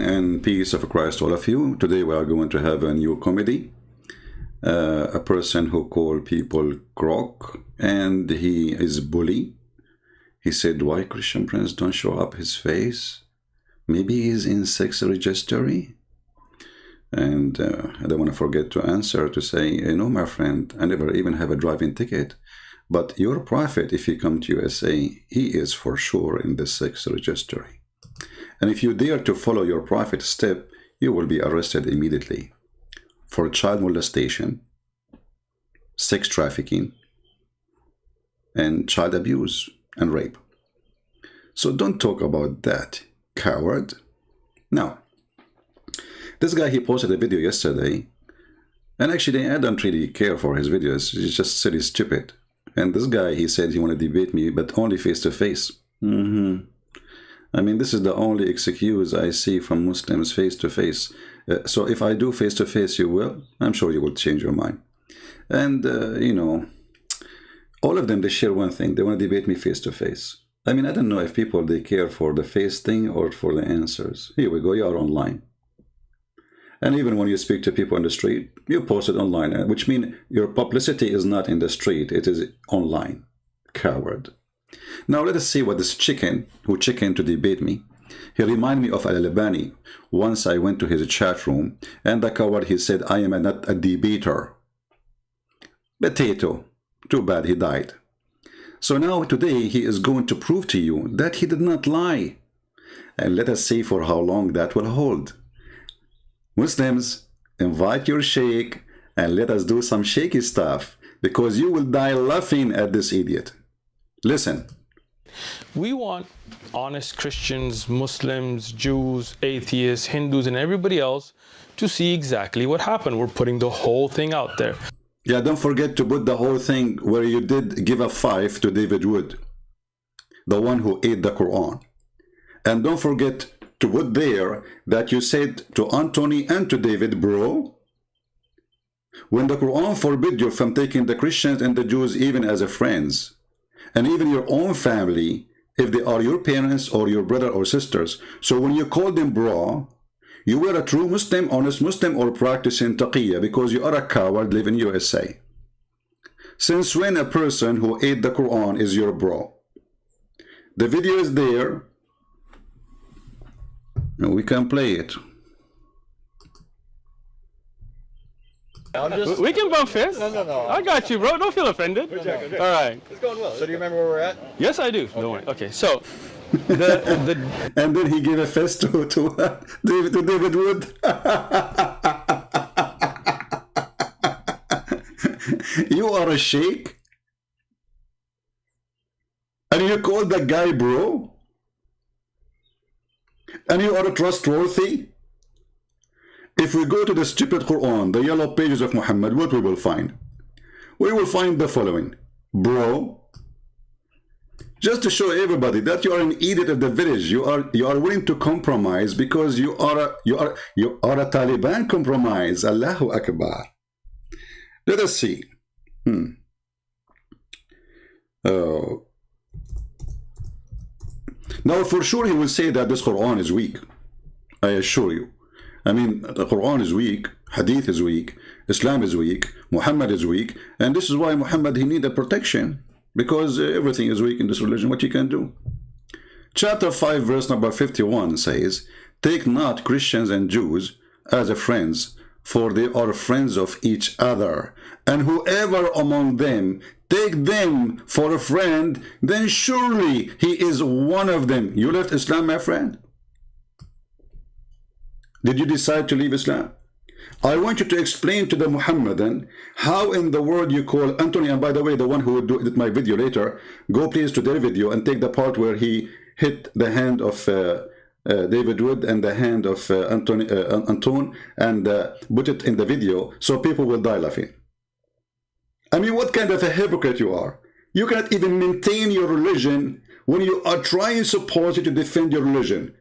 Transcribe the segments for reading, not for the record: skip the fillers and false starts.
and peace of Christ all of you. Today we are going to have a new comedy. A person who called people Crook, and he is bully. He said, why Christian Prince don't show up his face? Maybe he's in sex registry. And I don't want to forget to answer to say, no, my friend, I never even have a driving ticket. But your prophet, if he come to USA, he is for sure in the sex registry. And if you dare to follow your prophet's step, you will be arrested immediately for child molestation, sex trafficking, and child abuse and rape. So don't talk about that, coward. Now, this guy, he posted a video yesterday, and actually I don't really care for his videos. He's just silly stupid. And this guy, he said he want to debate me, but only face to face. I mean, this is the only excuse I see from Muslims, face to face. So if I do face to face, you will. I'm sure you will change your mind. And, you know, all of them, they share one thing. They want to debate me face to face. I mean, I don't know if people, they care for the face thing or for the answers. Here we go. You are online. And even when you speak to people on the street, you post it online, which means your publicity is not in the street, it is online. Coward. Now let us see what this chicken, who chicken to debate me, he reminded me of Al-Albani. Once I went to his chat room, and the coward, he said, I am not a debater. Potato. Too bad he died. So now today he is going to prove to you that he did not lie. And let us see for how long that will hold. Muslims, invite your sheikh and let us do some shaky stuff, because you will die laughing at this idiot. Listen. We want honest Christians, Muslims, Jews, atheists, Hindus, and everybody else to see exactly what happened. We're putting the whole thing out there. Yeah, don't forget to put the whole thing where you did give a 5 to David Wood, the one who ate the Quran. And don't forget to put there that you said to Anthony and to David, bro, when the Quran forbid you from taking the Christians and the Jews even as a friends, and even your own family, if they are your parents or your brother or sisters. So when you call them bro, you were a true Muslim, honest Muslim, or practicing taqiyya, because you are a coward living in USA. Since when a person who ate the Quran is your bro? The video is there. We can play it. We can bump fists. No. I got you, bro. Don't feel offended. We're checking. All right. It's going well. So do you remember where we're at? Yes, I do. Okay. Don't worry. Okay, so and then he gave a fist to David Wood. You are a sheikh, and you call the guy bro, and you are trustworthy. If we go to the stupid Quran, the yellow pages of Muhammad, what we will find? We will find the following. Bro, just to show everybody that you are an idiot of the village, you are willing to compromise because you are a Taliban compromise. Allahu Akbar. Let us see. Now for sure he will say that this Quran is weak. I assure you. I mean, the Quran is weak, Hadith is weak, Islam is weak, Muhammad is weak, and this is why Muhammad, he needed protection, because everything is weak in this religion. What you can do? Chapter 5 verse number 51 says, take not Christians and Jews as a friends, for they are friends of each other, and whoever among them take them for a friend, then surely he is one of them. You left Islam, my friend? Did you decide to leave Islam? I want you to explain to the Muhammadan how in the world you call Anthony, and by the way, the one who will do edit my video later, go please to their video and take the part where he hit the hand of David Wood and the hand of Anton, and put it in the video so people will die laughing. I mean, what kind of a hypocrite you are? You cannot even maintain your religion when you are trying supposedly to defend your religion.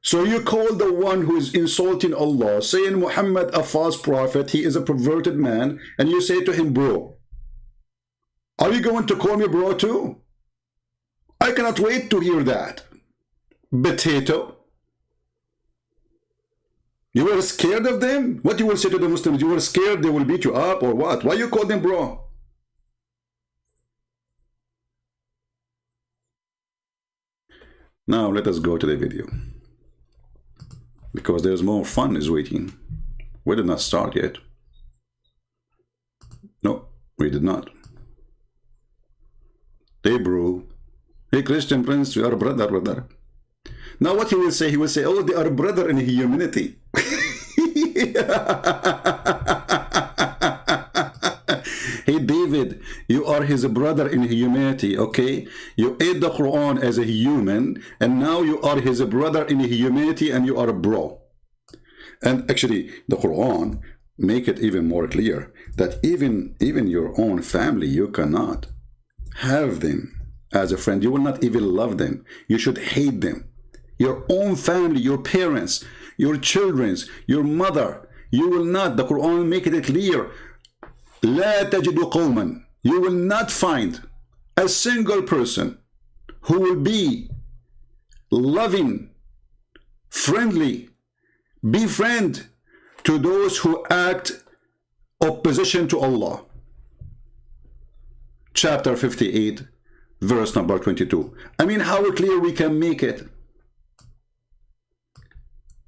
So you call the one who is insulting Allah, saying Muhammad a false prophet, he is a perverted man, and you say to him, bro. Are you going to call me bro too? I cannot wait to hear that. Potato. You were scared of them? What you will say to the Muslims? You were scared they will beat you up or what? Why you call them bro? Now let us go to the video, because there's more fun is waiting. We did not start yet. No, we did not. Hey bro, hey Christian Prince, we are brother. Now what he will say, oh, they are brother in humanity. Hey David, you are his brother in humanity, okay? You ate the Quran as a human, and now you are his brother in humanity, and you are a bro. And actually, the Quran make it even more clear that even your own family, you cannot have them as a friend. You will not even love them. You should hate them. Your own family, your parents, your children, your mother, you will not. The Quran make it clear. لا تجد قوما. You will not find a single person who will be loving, friendly, befriend to those who act opposition to Allah. Chapter 58, verse number 22. I mean, how clear we can make it.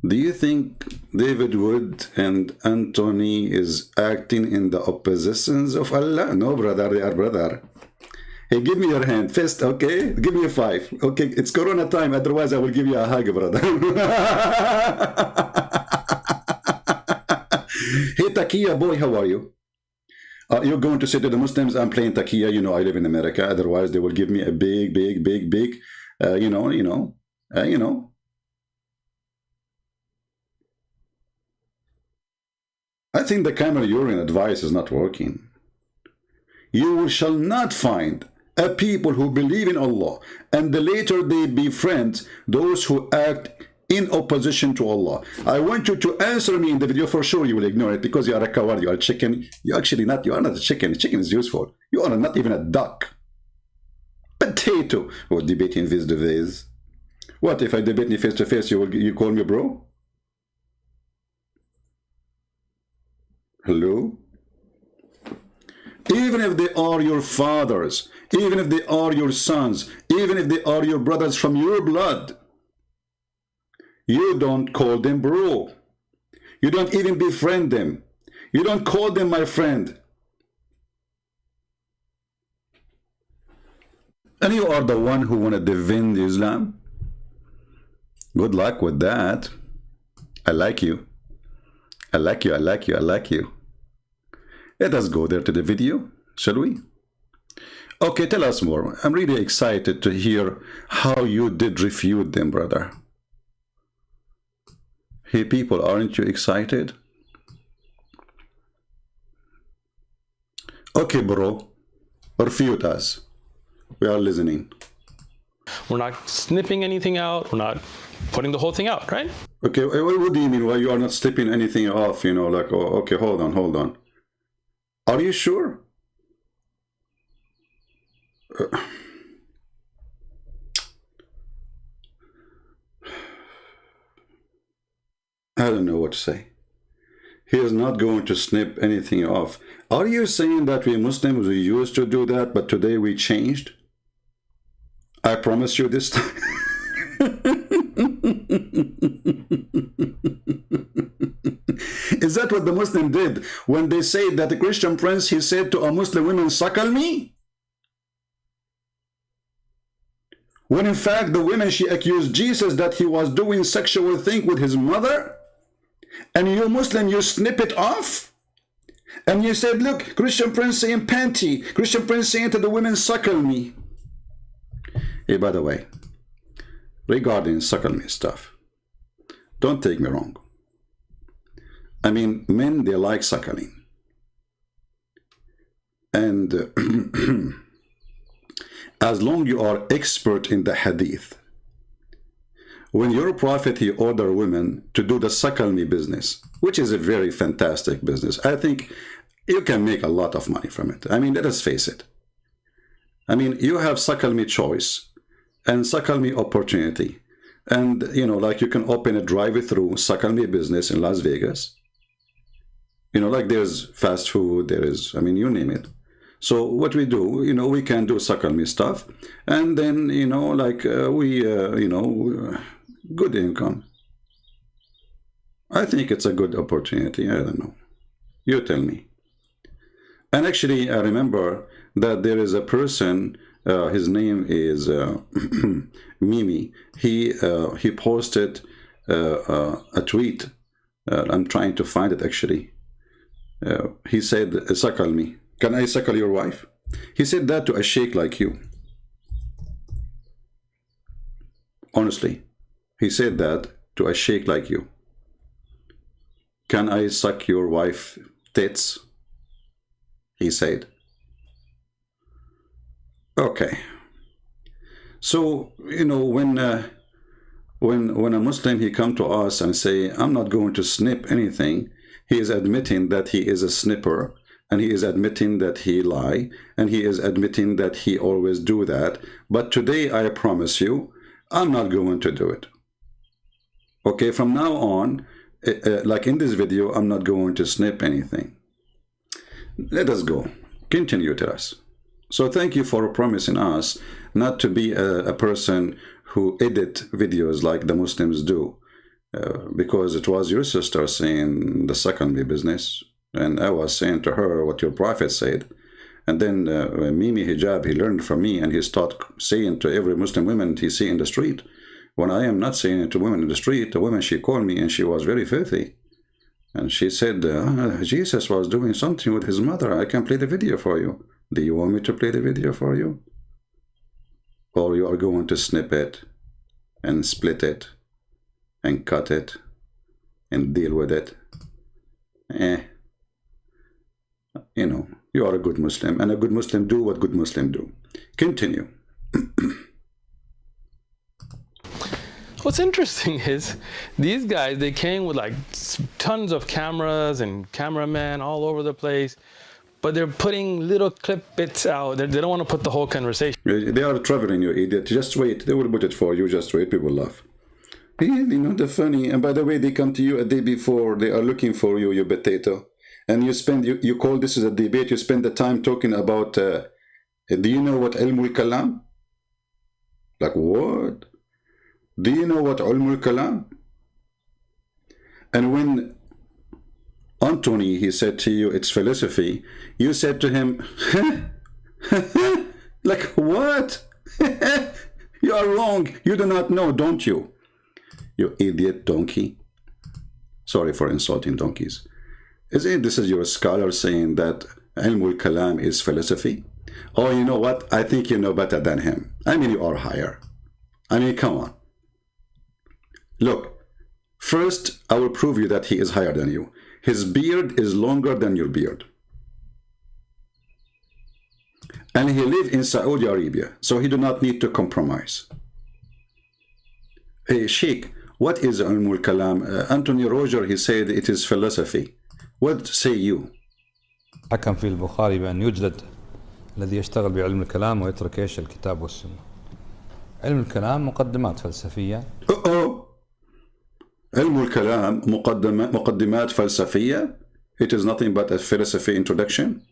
Do you think David Wood and Anthony is acting in the oppositions of Allah? No, brother, they are brother. Hey, give me your hand. Fist, okay? Give me a 5. Okay, it's Corona time, otherwise I will give you a hug, brother. Hey, Takia, boy, how are you? You're going to say to the Muslims, I'm playing Takia, you know, I live in America, otherwise they will give me a big, you know. I think the camera urine advice is not working. You shall not find a people who believe in Allah and later they befriend those who act in opposition to Allah. I want you to answer me in the video. For sure you will ignore it because you are a coward, you are a chicken. You are not a chicken. Chicken is useful. You are not even a duck. Potato. Or debating face to face. What if I debate you face to face, you call me bro? Hello? Even if they are your fathers, even if they are your sons, even if they are your brothers from your blood, you don't call them bro. You don't even befriend them. You don't call them my friend. And you are the one who want to defend Islam. Good luck with that. I like you. I like you, I like you, I like you. Let us go there to the video, shall we? Okay, tell us more. I'm really excited to hear how you did refute them, brother. Hey, people, aren't you excited? Okay, bro. Refute us. We are listening. We're not snipping anything out. We're not putting the whole thing out, right? Okay, what do you mean? Why you are not snipping anything off? You know, like, oh, okay, hold on. Are you sure? I don't know what to say. He is not going to snip anything off. Are you saying that we Muslims, we used to do that, but today we changed? I promise you this time. Is that what the Muslim did when they say that the Christian prince, he said to a Muslim woman, suckle me? When in fact the woman, she accused Jesus that he was doing sexual thing with his mother, and you Muslim, you snip it off, and you said, look, Christian prince saying panty, Christian prince saying to the women, suckle me. Hey, by the way, regarding suckle me stuff, don't take me wrong. I mean, men, they like suckling. And as long you are expert in the hadith, when your prophet, he ordered women to do the suckle me business, which is a very fantastic business. I think you can make a lot of money from it. I mean, let us face it. I mean, you have suckle me choice and suckle me opportunity. And, you know, like you can open a drive-through suckle me business in Las Vegas. You know, like there's fast food, there is, I mean, you name it. So what we do, you know, we can do suckle me stuff. And then, you know, like you know, good income. I think it's a good opportunity. I don't know. You tell me. And actually, I remember that there is a person, his name is Mimi. He posted a tweet. I'm trying to find it actually. He said, suckle me. Can I suckle your wife? He said that to a sheikh like you. Honestly, he said that to a sheikh like you. Can I suck your wife tits? He said. Okay. So, you know, when a Muslim, he come to us and say, I'm not going to snip anything, he is admitting that he is a snipper, and he is admitting that he lie, and he is admitting that he always do that. But today, I promise you, I'm not going to do it. Okay, from now on, like in this video, I'm not going to snip anything. Let us go. Continue to us. So thank you for promising us not to be a person who edit videos like the Muslims do. Because it was your sister saying the suckle me business, and I was saying to her what your prophet said. And then Mimi Hijab, he learned from me, and he started saying to every Muslim woman he see in the street. When I am not saying it to women in the street, a woman, she called me and she was very filthy. And she said, Jesus was doing something with his mother. I can play the video for you. Do you want me to play the video for you? Or you are going to snip it and split it and cut it and deal with it? You know, you are a good Muslim, and a good Muslim do what good Muslim do. Continue. What's interesting is these guys, they came with like tons of cameras and cameramen all over the place, but they're putting little clip bits out. They don't want to put the whole conversation. They are traveling, you idiot. Just wait. They will put it for you. Just wait. People laugh. You know, the funny. And by the way, they come to you a day before. They are looking for you, you potato. And you spend, you call this is a debate. You spend the time talking about, do you know what Ilmul Kalam? Like what? Do you know what Ilmul Kalam? And when Anthony, he said to you, it's philosophy, you said to him, like what? You are wrong. You do not know, don't you? You idiot donkey. Sorry for insulting donkeys. Isn't this is your scholar saying that Ilmul Kalam is philosophy? Oh, you know what? I think you know better than him. I mean, you are higher. I mean, come on. Look, first, I will prove you that he is higher than you. His beard is longer than your beard. And he lives in Saudi Arabia, so he do not need to compromise. Hey, Sheikh, what is Ilmul Kalam? Anthony Roger, he said it is philosophy. What say you? حكم في البخاري بأن يجلد الذي يشتغل بعلم الكلام ويترك ايش الكتاب والسنة. علم الكلام مقدمات فلسفية. علم الكلام مقدمات فلسفية. It is nothing but a philosophy introduction.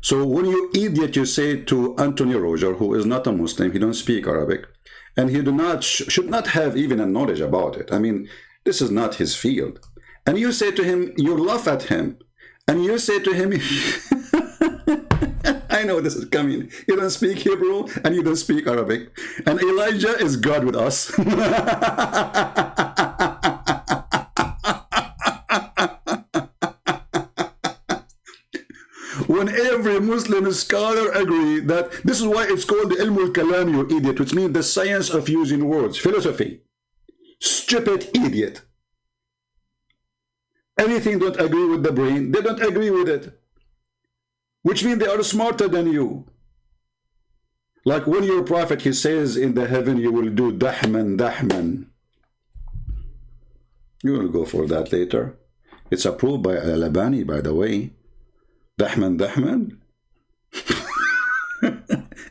So when you idiot, you say to Anthony Roger, who is not a Muslim, he don't speak Arabic, and he should not have even a knowledge about it. I mean, this is not his field. And you say to him, you laugh at him, and you say to him, I know this is coming. You don't speak Hebrew, and you don't speak Arabic. And Elijah is God with us. When every Muslim scholar agree that this is why it's called the Ilmul Kalam, you idiot, which means the science of using words, philosophy. Stupid idiot. Anything don't agree with the brain, they don't agree with it. Which means they are smarter than you. Like when your prophet, he says in the heaven, you will do dahman, dahman. You will go for that later. It's approved by Al-Albani, by the way. Dahman, dahman.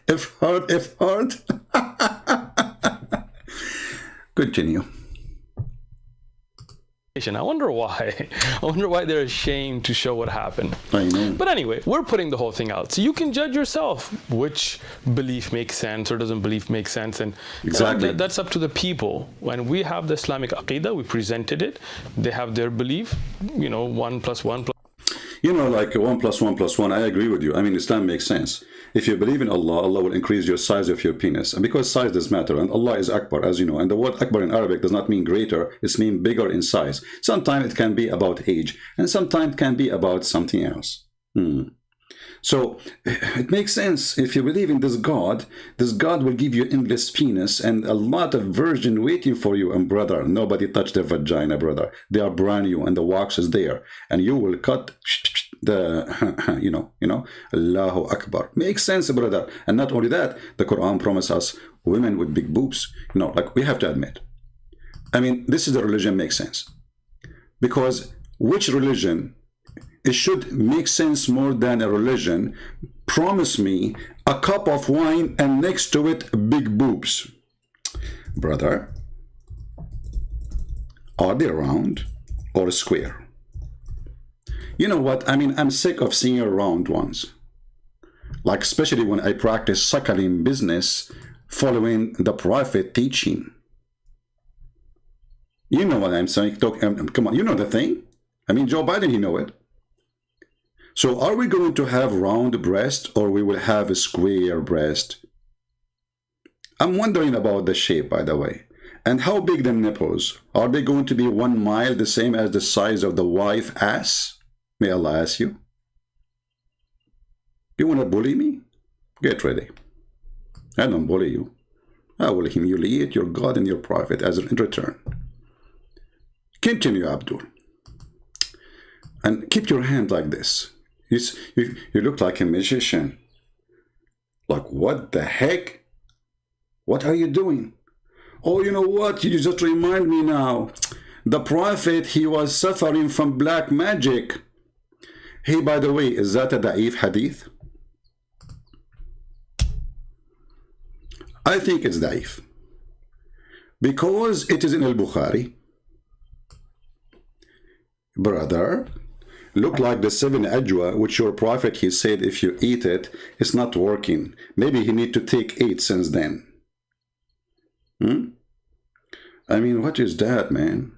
If hard. Continue. I wonder why. I wonder why they're ashamed to show what happened. I know. But anyway, we're putting the whole thing out. So you can judge yourself which belief makes sense or doesn't belief make sense. And exactly. That's up to the people. When we have the Islamic Aqidah, we presented it. They have their belief, 1 + 1 +. Like 1 + 1 + 1, I agree with you. I mean, Islam makes sense. If you believe in Allah, Allah will increase your size of your penis. And because size does matter, and Allah is Akbar, as you know. And the word Akbar in Arabic does not mean greater, it means bigger in size. Sometimes it can be about age, and sometimes it can be about something else. So it makes sense. If you believe in this God will give you endless penis and a lot of virgin waiting for you. And brother, nobody touched their vagina, brother. They are brand new and the wax is there. And you will cut the, Allahu Akbar. Makes sense, brother. And not only that, the Quran promises us women with big boobs. Like we have to admit. I mean, this is the religion makes sense. Because which religion, it should make sense more than a religion, promise me a cup of wine and next to it big boobs. Brother, are they round or square? You know what? I mean, I'm sick of seeing round ones. Like especially when I practice suckling business following the Prophet teaching. You know what I'm saying? Come on, you know the thing? I mean, Joe Biden, he know it. So are we going to have round breast or we will have a square breast? I'm wondering about the shape, by the way. And how big the nipples? Are they going to be 1 mile, the same as the size of the wife ass? May Allah ask you. You want to bully me? Get ready. I don't bully you. I will humiliate your God and your Prophet as in return. Continue, Abdul. And keep your hand like this. You look like a magician. Like, what the heck? What are you doing? Oh, you know what? You just remind me now. The Prophet, he was suffering from black magic. Hey, by the way, is that a da'if hadith? I think it's da'if. Because it is in al-Bukhari. Brother, look like the 7 ajwa, which your Prophet, he said, if you eat it, it's not working. Maybe he need to take 8 since then. I mean, what is that, man?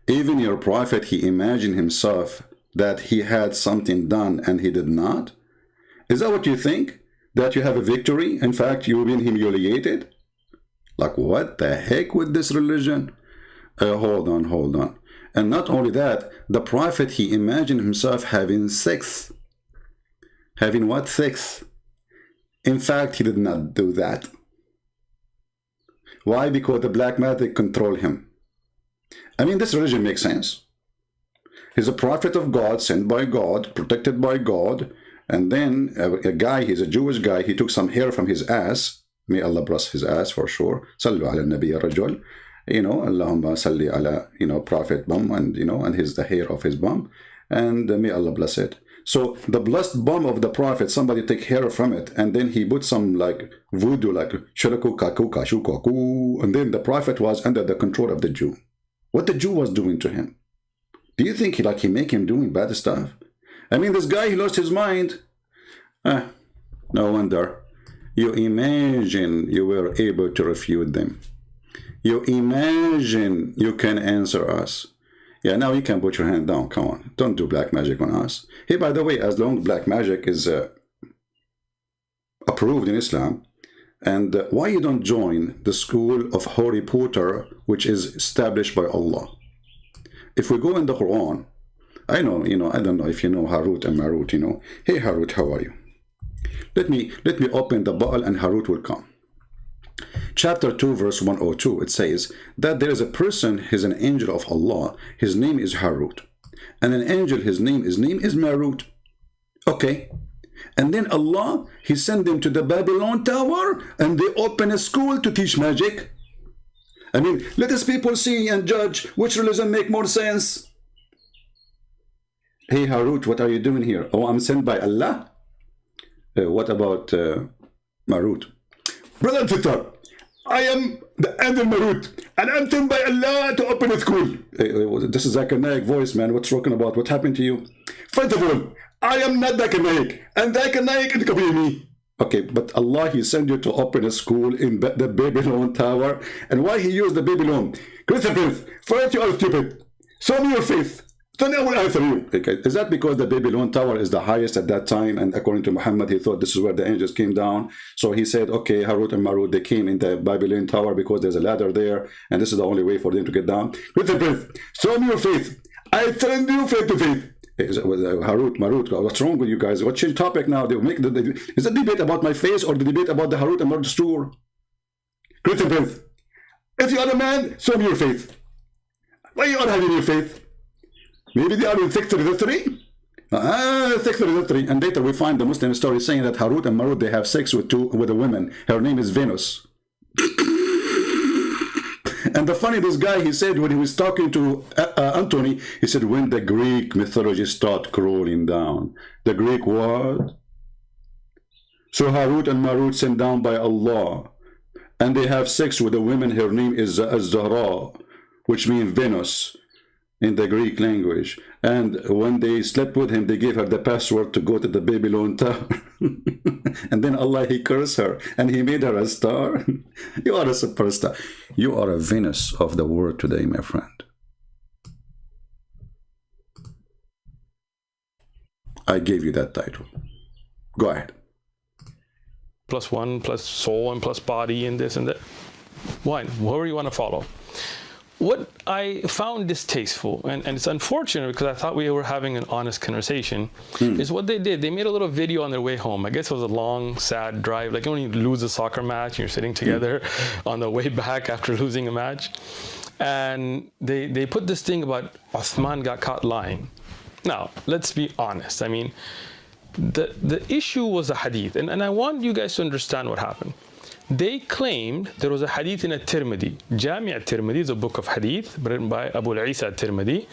Even your Prophet, he imagined himself that he had something done and he did not? Is that what you think? That you have a victory? In fact, you've been humiliated? Like, what the heck with this religion? Hold on. And not only that, the Prophet, he imagined himself having sex. Having what? Sex. In fact, he did not do that. Why? Because the black magic controlled him. I mean, this religion makes sense. He's a prophet of God, sent by God, protected by God. And then a guy, he's a Jewish guy, he took some hair from his ass. May Allah bless his ass for sure. Sallu ala nabiy rajul. Allahumma salli ala, Prophet bum, and, and the hair of his bum. And may Allah bless it. So the blessed bum of the Prophet, somebody take hair from it, and then he put some like voodoo, like shuraku kaku kashu kaku, and then the Prophet was under the control of the Jew. What the Jew was doing to him? Do you think he make him doing bad stuff? I mean, this guy, he lost his mind. No wonder. You imagine you were able to refute them. You imagine you can answer us. Yeah, now you can put your hand down. Come on. Don't do black magic on us. Hey, by the way, as long as black magic is approved in Islam, and why you don't join the school of Harry Potter, which is established by Allah? If we go in the Quran, I know, I don't know if you know Harut and Marut, Hey, Harut, how are you? Let me open the Baal and Harut will come. Chapter 2, verse 102, it says that there is a person, he's an angel of Allah, his name is Harut. And an angel, his name is Marut. Okay. And then Allah, he sent them to the Babylon Tower, and they open a school to teach magic. I mean, let us people see and judge which religion make more sense. Hey, Harut, what are you doing here? Oh, I'm sent by Allah? What about Marut? Brother Twitter, I am the Abdul Marut, and I'm told by Allah to open a school. This is Zakir Naik voice, man. What's talking about? What happened to you? First of all, I am not Zakir Naik, and Zakir Naik is me. Okay, but Allah, He sent you to open a school in the Babylon Tower. And why He used the Babylon? Christian Prince, first you are stupid. Show me your faith. Then I will answer you. Okay. Is that because the Babylon Tower is the highest at that time? And according to Muhammad, he thought this is where the angels came down. So he said, okay, Harut and Marut, they came in the Babylon Tower because there's a ladder there. And this is the only way for them to get down. Christian Prince, show me your faith. I send you faith to faith. Harut, Marut, what's wrong with you guys? What change topic now? They make is the debate about my face or the debate about the Harut and Marut store? Christian Prince, if you are a man, show me your faith. Why you are having your faith? Maybe they are in 633? 633. And later we find the Muslim story saying that Harut and Marut, they have sex with a woman. Her name is Venus. And the funny, this guy, he said when he was talking to Anthony, he said when the Greek mythology start crawling down. The Greek what? So Harut and Marut sent down by Allah. And they have sex with a woman. Her name is Az-Zahra, which means Venus in the Greek language. And when they slept with him, they gave her the password to go to the Babylon Tower. And then Allah, He cursed her and He made her a star. You are a superstar. You are a Venus of the world today, my friend. I gave you that title. Go ahead. Plus one, plus soul, and plus body, and this and that. Why? Whoever you want to follow. What I found distasteful, and it's unfortunate because I thought we were having an honest conversation, is what they did. They made a little video on their way home. I guess it was a long, sad drive. Like when you lose a soccer match and you're sitting together on the way back after losing a match. And they put this thing about Uthman got caught lying. Now, let's be honest. I mean, the issue was a hadith. And I want you guys to understand what happened. They claimed there was a hadith in At-Tirmidhi. Jami' At-Tirmidhi is a book of hadith written by Abu Isa At-Tirmidhi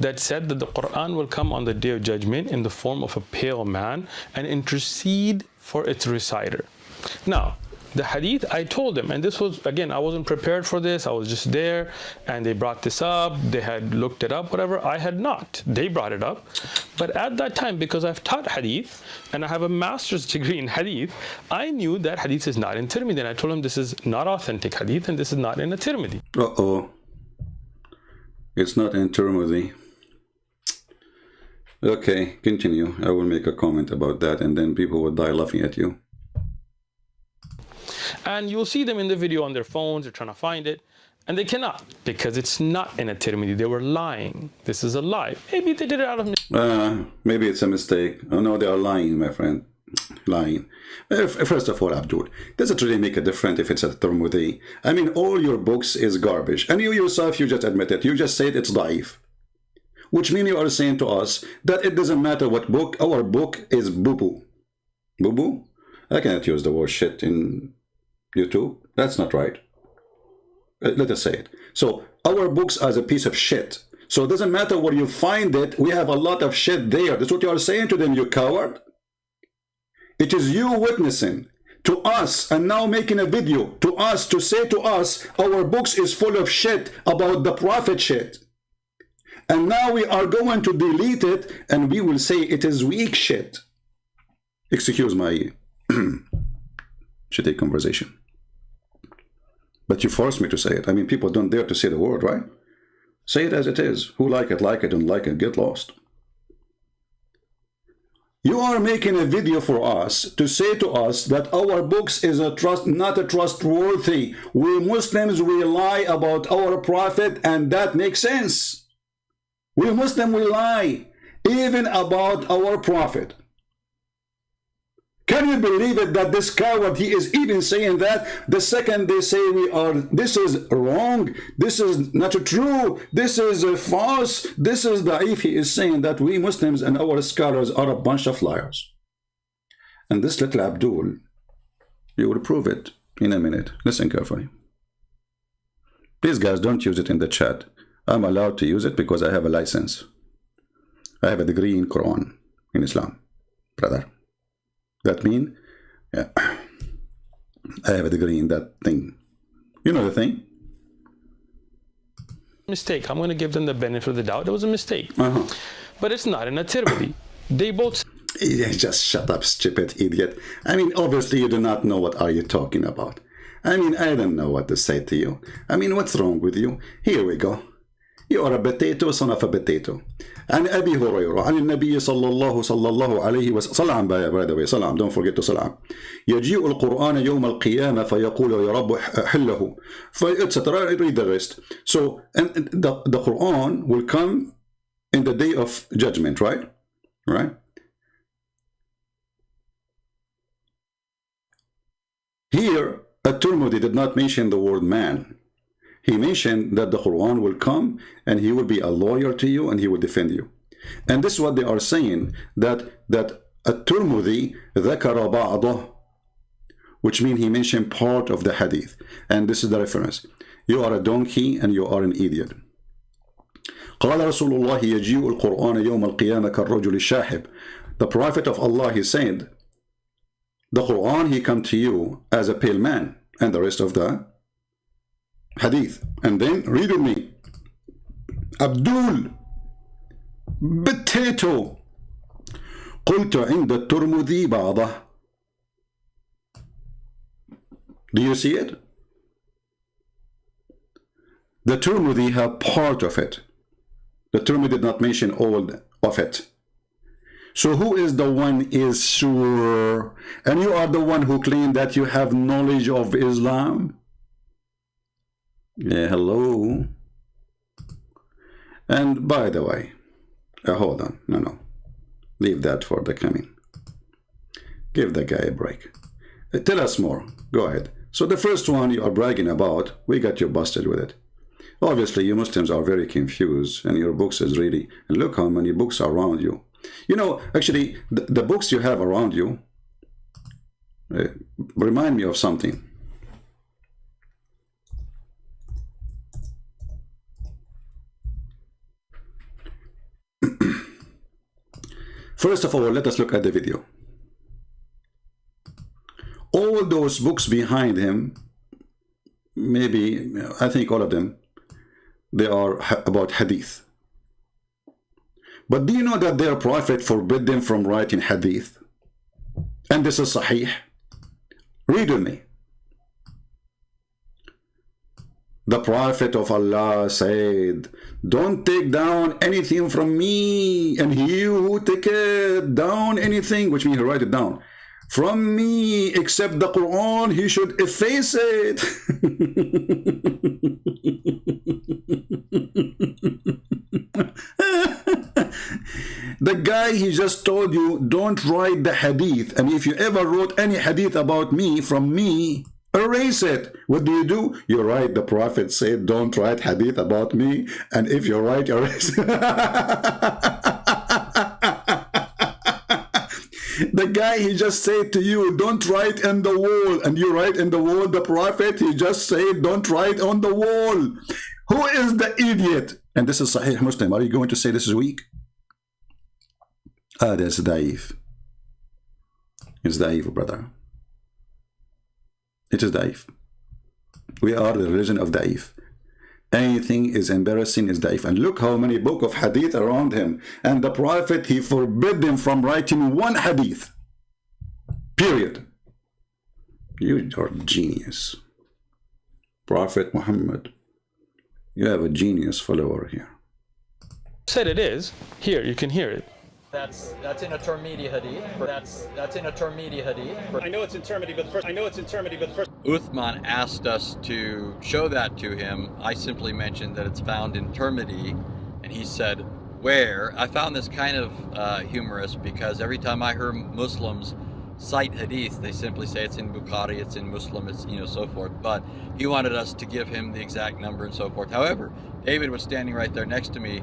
that said that the Qur'an will come on the Day of Judgment in the form of a pale man and intercede for its reciter. Now, the hadith, I told them, and this was, again, I wasn't prepared for this. I was just there, and they brought this up. They had looked it up, whatever. I had not. They brought it up. But at that time, because I've taught hadith, and I have a master's degree in hadith, I knew that hadith is not in Tirmidhi. And I told them this is not authentic hadith, and this is not in a Tirmidhi. Uh-oh. It's not in Tirmidhi. Okay, continue. I will make a comment about that, and then people will die laughing at you. And you'll see them in the video on their phones. They're trying to find it. And they cannot, because it's not in a Tirmidhi. They were lying. This is a lie. Maybe they did it out of... maybe it's a mistake. Oh, no, they are lying, my friend. Lying. First of all, Abdul, does it really make a difference if it's a Tirmidhi? I mean, all your books is garbage. And you yourself, you just admit it. You just said it's daif. Which means you are saying to us that it doesn't matter what book. Our book is boo-boo. Boo-boo? I cannot use the word shit in YouTube. That's not right. Let us say it. So our books are a piece of shit. So it doesn't matter where you find it. We have a lot of shit there. That's what you are saying to them, you coward. It is you witnessing to us and now making a video to us to say to us our books is full of shit about the prophet shit. And now we are going to delete it and we will say it is weak shit. Excuse my shitty conversation. But you forced me to say it. I mean, people don't dare to say the word, right? Say it as it is. Who like it, don't like it, get lost. You are making a video for us to say to us that our books is not a trustworthy. We Muslims, we lie about our prophet, and that makes sense. We Muslims, we lie even about our prophet. Can you believe it that this coward, he is even saying that the second they say this is wrong, this is not true, this is false, this is da'if, he is saying that we Muslims and our scholars are a bunch of liars. And this little Abdul, you will prove it in a minute. Listen carefully. Please guys, don't use it in the chat. I'm allowed to use it because I have a license. I have a degree in Qur'an, in Islam, brother. That means, yeah, I have a degree in that thing. You know the thing? Mistake. I'm going to give them the benefit of the doubt. It was a mistake. Uh-huh. But it's not in a Tirmidhi. They both Yeah, just shut up, stupid idiot. I mean, obviously you do not know what are you talking about. I mean, I don't know what to say to you. I mean, what's wrong with you? Here we go. You are a potato, son of a potato. عن أبي هريرة عن النبي صلى الله عليه وسلم صلى by the way صلى don't forget to صلى يجيء القرآن يوم القيامة فيقول يا رب حله etc. Read the rest. So and the Quran will come in the day of judgment, right? Right? Here, At-Tirmidhi did not mention the word man. He mentioned that the Quran will come and he will be a lawyer to you and he will defend you. And this is what they are saying, that At-Tirmidhi ذكر بعضه, which means he mentioned part of the hadith. And this is the reference. You are a donkey and you are an idiot. قال رسول الله يجيء القرآن يوم القيامة كالرجل الشاحب. The Prophet of Allah, he said, the Quran, he come to you as a pale man, and the rest of the hadith. And then read with me. Abdul, potato. قلت عند الترمذي بعضه. Do you see it? The Tirmidhi have part of it. The Tirmidhi did not mention all of it. So who is the one is sure? And you are the one who claim that you have knowledge of Islam? Yeah, hello. And by the way, hold on. No. Leave that for the coming. Give the guy a break. Tell us more. Go ahead. So the first one you are bragging about, we got you busted with it. Obviously, you Muslims are very confused, and your books is really, and look how many books are around you. You know, actually, the books you have around you remind me of something. First of all, let us look at the video. All those books behind him, maybe, I think all of them, they are about hadith. But do you know that their prophet forbid them from writing hadith? And this is sahih. Read with me. The Prophet of Allah said, don't take down anything from me, and he who taketh down anything, which means he write it down, from me except the Quran, he should efface it. The guy, he just told you, don't write the hadith. And if you ever wrote any hadith about me, from me, erase it. What do? You write, the Prophet said, don't write hadith about me. And if you write, erase it. The guy, he just said to you, don't write on the wall. And you write in the wall, the Prophet, he just said, don't write on the wall. Who is the idiot? And this is Sahih Muslim. Are you going to say this is weak? That's daif. It's daif, brother. It is daif. We are the religion of daif. Anything is embarrassing is daif. And look how many book of hadith around him. And the Prophet, he forbid them from writing one hadith. Period. You are genius. Prophet Muhammad, you have a genius follower here. said it is. Here, you can hear it. That's in a Tirmidhi hadith. That's in a Tirmidhi hadith. I know it's in Tirmidhi, but first. Uthman asked us to show that to him. I simply mentioned that it's found in Tirmidhi, and he said, where? I found this kind of humorous because every time I hear Muslims cite hadith, they simply say it's in Bukhari, it's in Muslim, it's, so forth. But he wanted us to give him the exact number and so forth. However, David was standing right there next to me,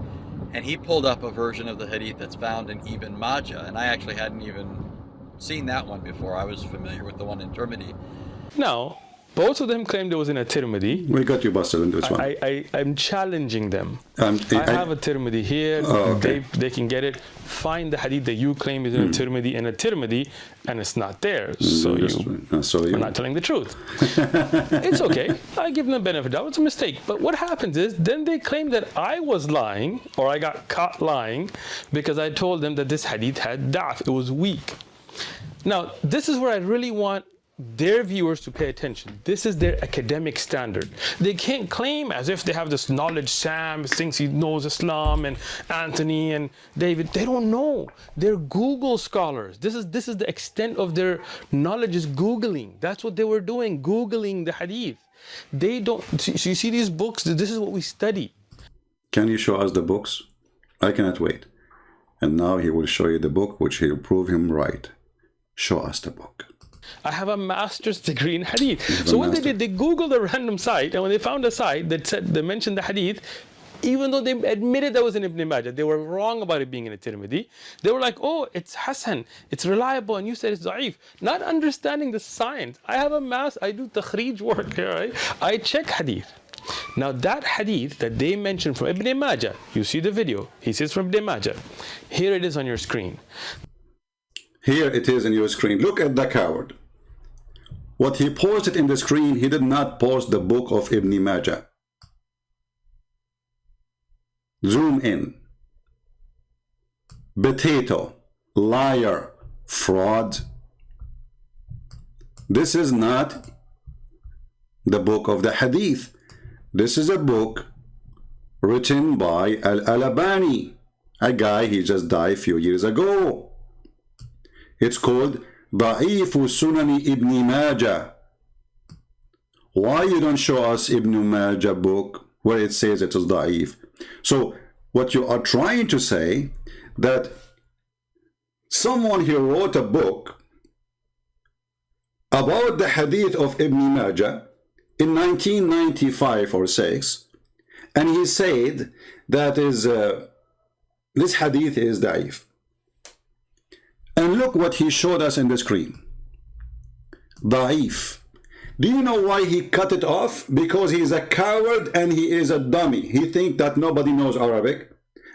and he pulled up a version of the hadith that's found in Ibn Majah, and I actually hadn't even seen that one before. I was familiar with the one in Tirmidhi. No, Both of them claimed it was in a Tirmidhi. We got you busted in this one. I'm challenging them. I have a Tirmidhi here. Oh, okay. They can get it. Find the hadith that you claim is in a Tirmidhi, and it's not there. So you're not telling the truth. It's okay. I give them the benefit. That was a mistake. But what happens is, then they claim that I was lying, or I got caught lying, because I told them that this hadith had da'f. It was weak. Now, this is where I really want their viewers to pay attention. This is their academic standard. They can't claim as if they have this knowledge. Sam thinks he knows Islam, and Anthony and David, they don't know. They're Google scholars. This is the extent of their knowledge, is Googling. That's what they were doing, Googling the hadith. They don't, so you see these books, this is what we study. Can you show us the books? I cannot wait. And now he will show you the book, which will prove him right. Show us the book. I have a master's degree in hadith. So what they did, they Googled a random site, and when they found a site that said, they mentioned the hadith, even though they admitted that was in Ibn Majah, they were wrong about it being in a Tirmidhi. They were like, oh, it's Hasan, it's reliable, and you said it's da'if. Not understanding the science. I have a I do takhrij work here, right? I check hadith. Now that hadith that they mentioned from Ibn Majah, you see the video, he says from Ibn Majah. Here it is on your screen. Here it is on your screen. Look at the coward. What he posted in the screen, he did not post the book of Ibn Majah. Zoom in. Potato, liar, fraud. This is not the book of the hadith. This is a book written by Al-Albani, a guy, he just died a few years ago. It's called Da'if Sunani Ibn Majah. Why you don't show us Ibn Majah book where it says it is da'if? So what you are trying to say, that someone here wrote a book about the hadith of Ibn Majah in 1995 or 6, and he said that is this hadith is da'if. And look what he showed us in the screen. Da'if. Do you know why he cut it off? Because he is a coward and he is a dummy. He thinks that nobody knows Arabic,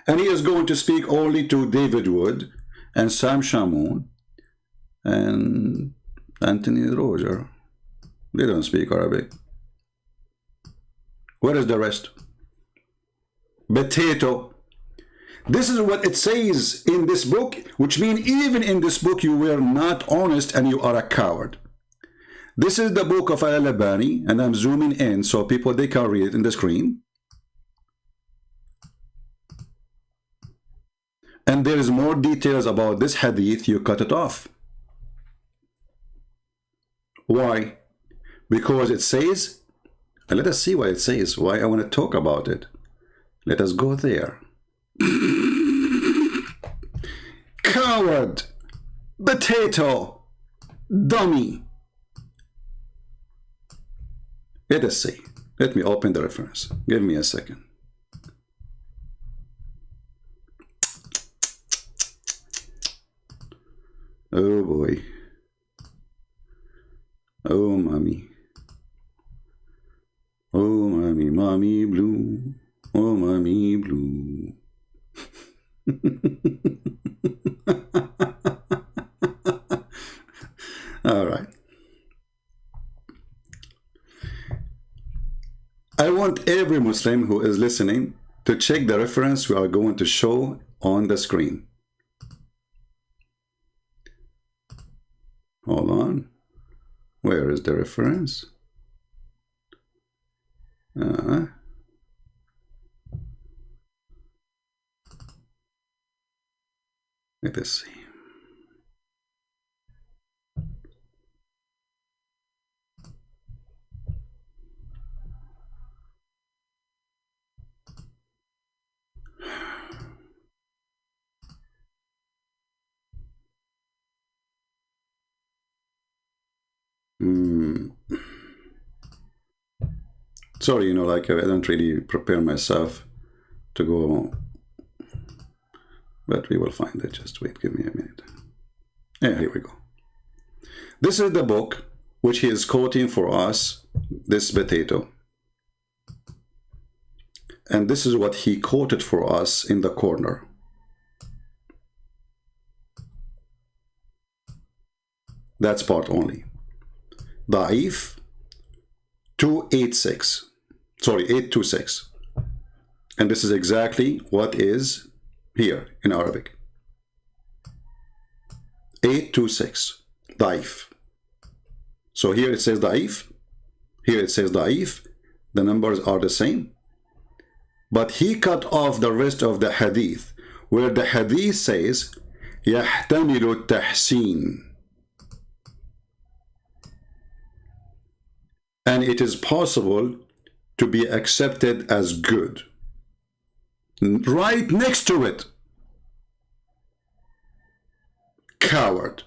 and he is going to speak only to David Wood and Sam Shamoun and Anthony Roger. They don't speak Arabic. Where is the rest? Potato. This is what it says in this book, which means even in this book you were not honest and you are a coward. This is the book of Al-Albani, and I'm zooming in so people, they can read it in the screen. And there is more details about this hadith. You cut it off. Why? Because it says, and let us see what it says, why I want to talk about it. Let us go there. Coward, potato, dummy. Let us see. Let me open the reference. Give me a second. Oh boy. Oh mommy. Oh mommy, mommy blue. Oh mommy blue. All right. I want every Muslim who is listening to check the reference we are going to show on the screen. Hold on. Where is the reference? Let us see. Sorry, you know, like I don't really prepare myself to go, but we will find it. Just wait, give me a minute. Yeah, here we go. This is the book which he is quoting for us, this potato. And this is what he quoted for us in the corner. That's part only. Da'if 286. Sorry, 826. And this is exactly what is here in Arabic. 826. Da'if. So here it says Da'if. Here it says Da'if. The numbers are the same. But he cut off the rest of the hadith, where the hadith says يحتمل التحسين. And it is possible to be accepted as good. Right next to it. Coward.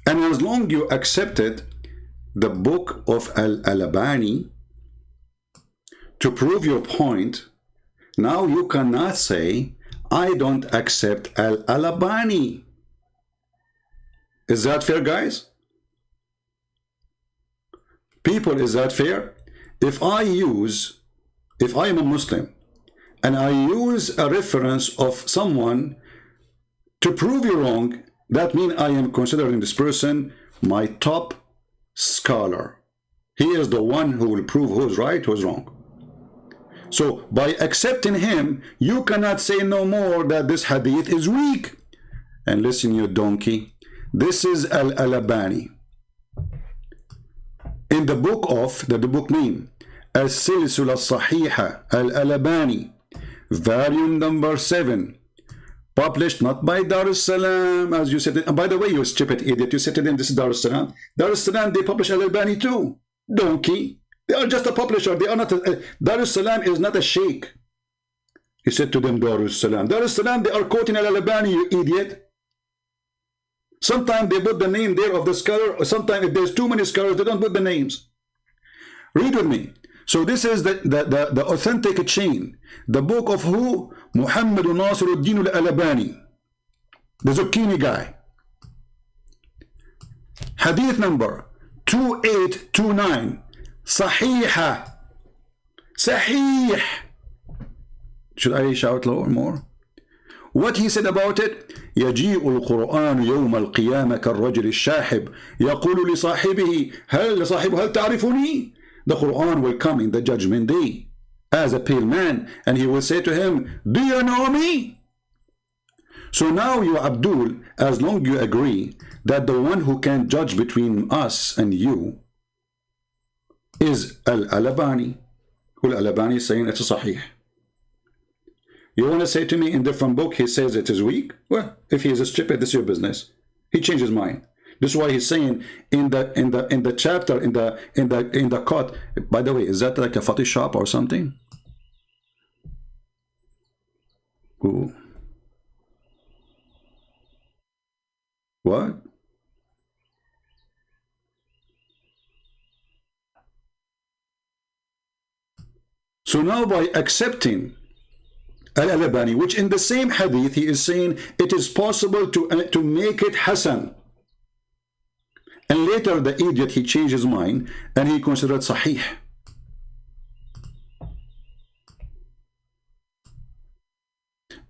And as long you accepted the book of Al-Albani to prove your point, now you cannot say, I don't accept Al-Albani. Is that fair, guys? People, is that fair? If I am a Muslim and I use a reference of someone to prove you wrong, that means I am considering this person my top scholar. He is the one who will prove who's right, who's wrong. So by accepting him, you cannot say no more that this hadith is weak. And listen, you donkey, this is Al-Albani. In the book of, the book name, As-Silsila Sahiha, Al-Albani, volume number 7, published not by Dar es-Salam, as you said. And by the way, you stupid idiot, you said to them, this is Dar es-Salam. Dar es-Salam, they publish Al-Albani too. Donkey. They are just a publisher. They are not Dar es-Salam is not a sheikh. He said to them, Dar es-Salam. Dar es-Salam, they are quoting Al-Albani, you idiot. Sometimes they put the name there of the scholar, or sometimes if there's too many scholars, they don't put the names. Read with me. So this is the authentic chain. The book of who? Muhammad Nasiruddin Al-Albani, the Zucchini guy. Hadith number 2829. Sahiha. Sahih. Should I shout lower more? What he said about it? يجيء القرآن يوم القيامة كالرجل الشاحب يقول لصاحبه هل تعرفني? The Quran will come in the judgment day as a pale man, and he will say to him, do you know me? So now you, Abdul, as long as you agree that the one who can judge between us and you is Al-Albani, who Al-Albani is saying it's a sahih. You want to say to me in different book he says it is weak? Well, if he is a stupid, this is your business. He changed his mind. This is why he's saying in the chapter in the cut. By the way, is that like a Photoshop or something? Ooh. What? So now by accepting Al-Albani, which in the same hadith he is saying it is possible to make it Hasan. And later the idiot, he changed his mind and he considered Sahih.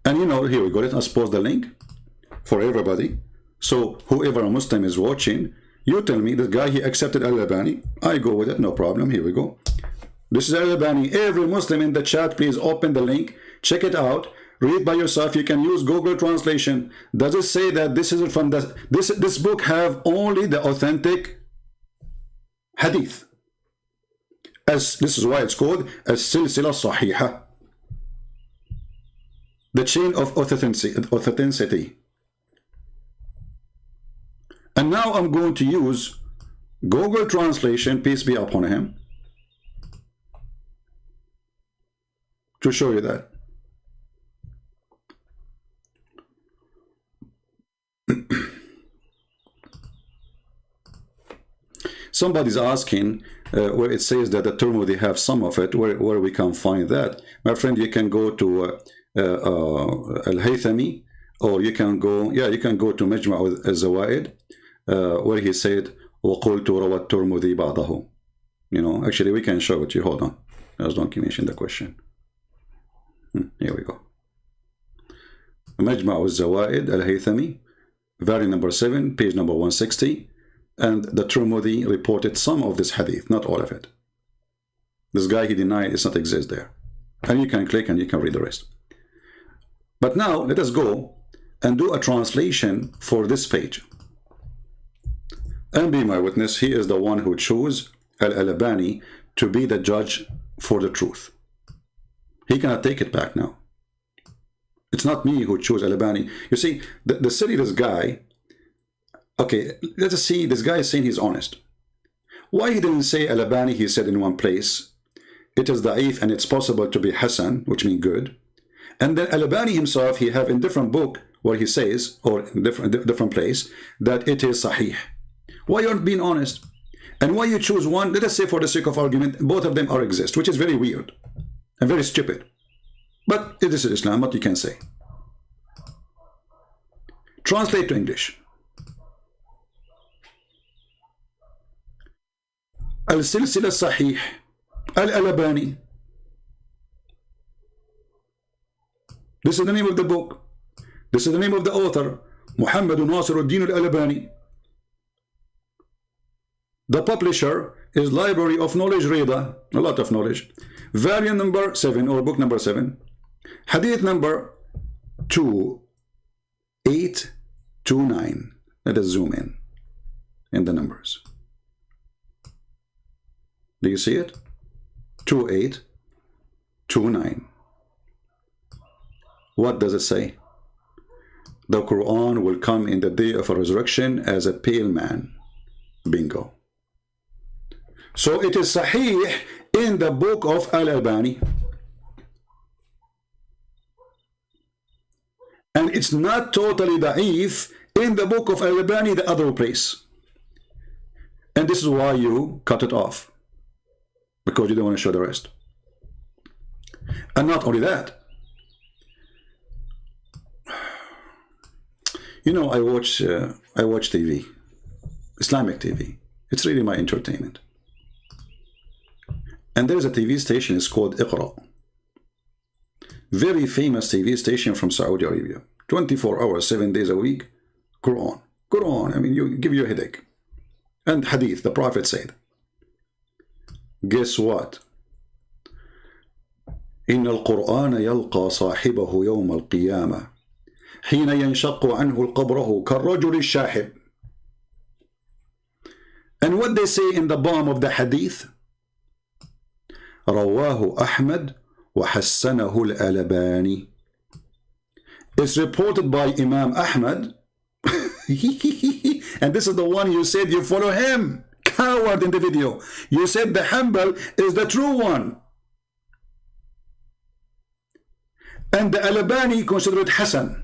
And you know, here we go. Let us post the link for everybody. So whoever a Muslim is watching, you tell me, the guy, he accepted Al-Albani. I go with it, no problem. Here we go. This is Al-Albani. Every Muslim in the chat, please open the link. Check it out. Read by yourself. You can use Google translation. Does it say that this is from the this book have only the authentic hadith? As this is why it's called As-Silsila Sahiha, the chain of authenticity. And now I'm going to use Google translation, peace be upon him, to show you that. Somebody's asking where it says that the Tirmidhi have some of it, where we can find that. My friend, you can go to Al-Haythami or you can go, yeah, you can go to Majma' al-Zawaid, where he said, وَقُلْتُ رَوَى التُّرْمُذِي بَعْضَهُ. You know, actually, we can show it to you. Hold on. Just don't mention the question. Here we go. Majma' al-Zawaid al-Haythami, volume number 7, page number 160. And the Tirmidhi reported some of this hadith, not all of it. This guy, he denied it's not exist there. And you can click and you can read the rest. But now, let us go and do a translation for this page. And be my witness, he is the one who chose Al-Albani to be the judge for the truth. He cannot take it back now. It's not me who chose Al-Albani. You see, the silliness guy, okay, let us see, this guy is saying he's honest. Why he didn't say Al-Albani, he said in one place, it is da'if and it's possible to be Hasan, which means good. And then Al-Albani himself, he have in different book where he says, or in different place, that it is Sahih. Why you aren't being honest? And why you choose one? Let us say for the sake of argument, both of them are exist, which is very weird and very stupid. But this is Islam, what you can say. Translate to English. Al-Silsila Sahih, Al-Albani. This is the name of the book. This is the name of the author, Muhammad Nasiruddin Al-Albani. The publisher is Library of Knowledge Reda, a lot of knowledge. Volume number 7 or book number 7. Hadith number 2829. Let us zoom in the numbers. Do you see it? 2829. What does it say? The Quran will come in the day of a resurrection as a pale man. Bingo. So it is Sahih in the book of Al-Albani. And it's not totally da'if in the book of Al-Albani, the other place. And this is why you cut it off. Because you don't want to show the rest. And not only that. You know, I watch TV. Islamic TV. It's really my entertainment. And there's a TV station, it's called Iqra. Very famous TV station from Saudi Arabia. 24 hours, 7 days a week. Quran. Quran, I mean, you give you a headache. And hadith, the Prophet said. Guess what? إن القرآن يلقى صاحبه يوم القيامة حين ينشق عنه القبره كالرجل الشاحب. And what they say in the bottom of the hadith? رواه أحمد وحسنه الألباني. It's reported by Imam Ahmad. And this is the one you said you follow him. Coward in the video. You said the Hanbal is the true one. And the Albani considered Hassan.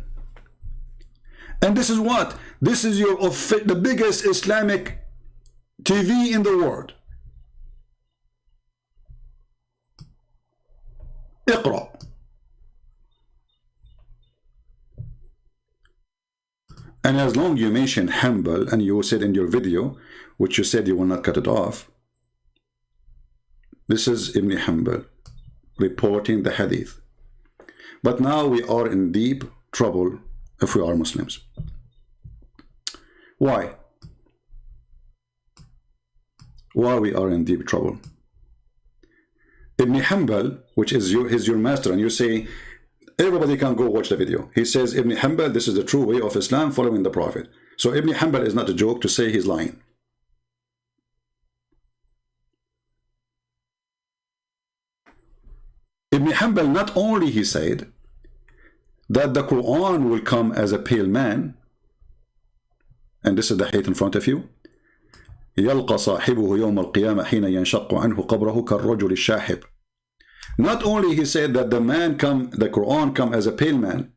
And this is what? This is the biggest Islamic TV in the world. Iqra. And as long as you mention Hanbal and you said in your video, which you said you will not cut it off, this is Ibn Hanbal reporting the hadith. But now we are in deep trouble if we are Muslims. Why? Why we are in deep trouble? Ibn Hanbal, which is your master, and you say, everybody can go watch the video. He says, Ibn Hanbal, this is the true way of Islam following the Prophet. So Ibn Hanbal is not a joke to say he's lying. Ibn Hanbal, not only he said that the Quran will come as a pale man, and this is the hadith in front of you, يلقى صاحبه يوم القيامة حين ينشق عنه قبره كالرجل الشاحب. Not only he said that the Quran come as a pale man,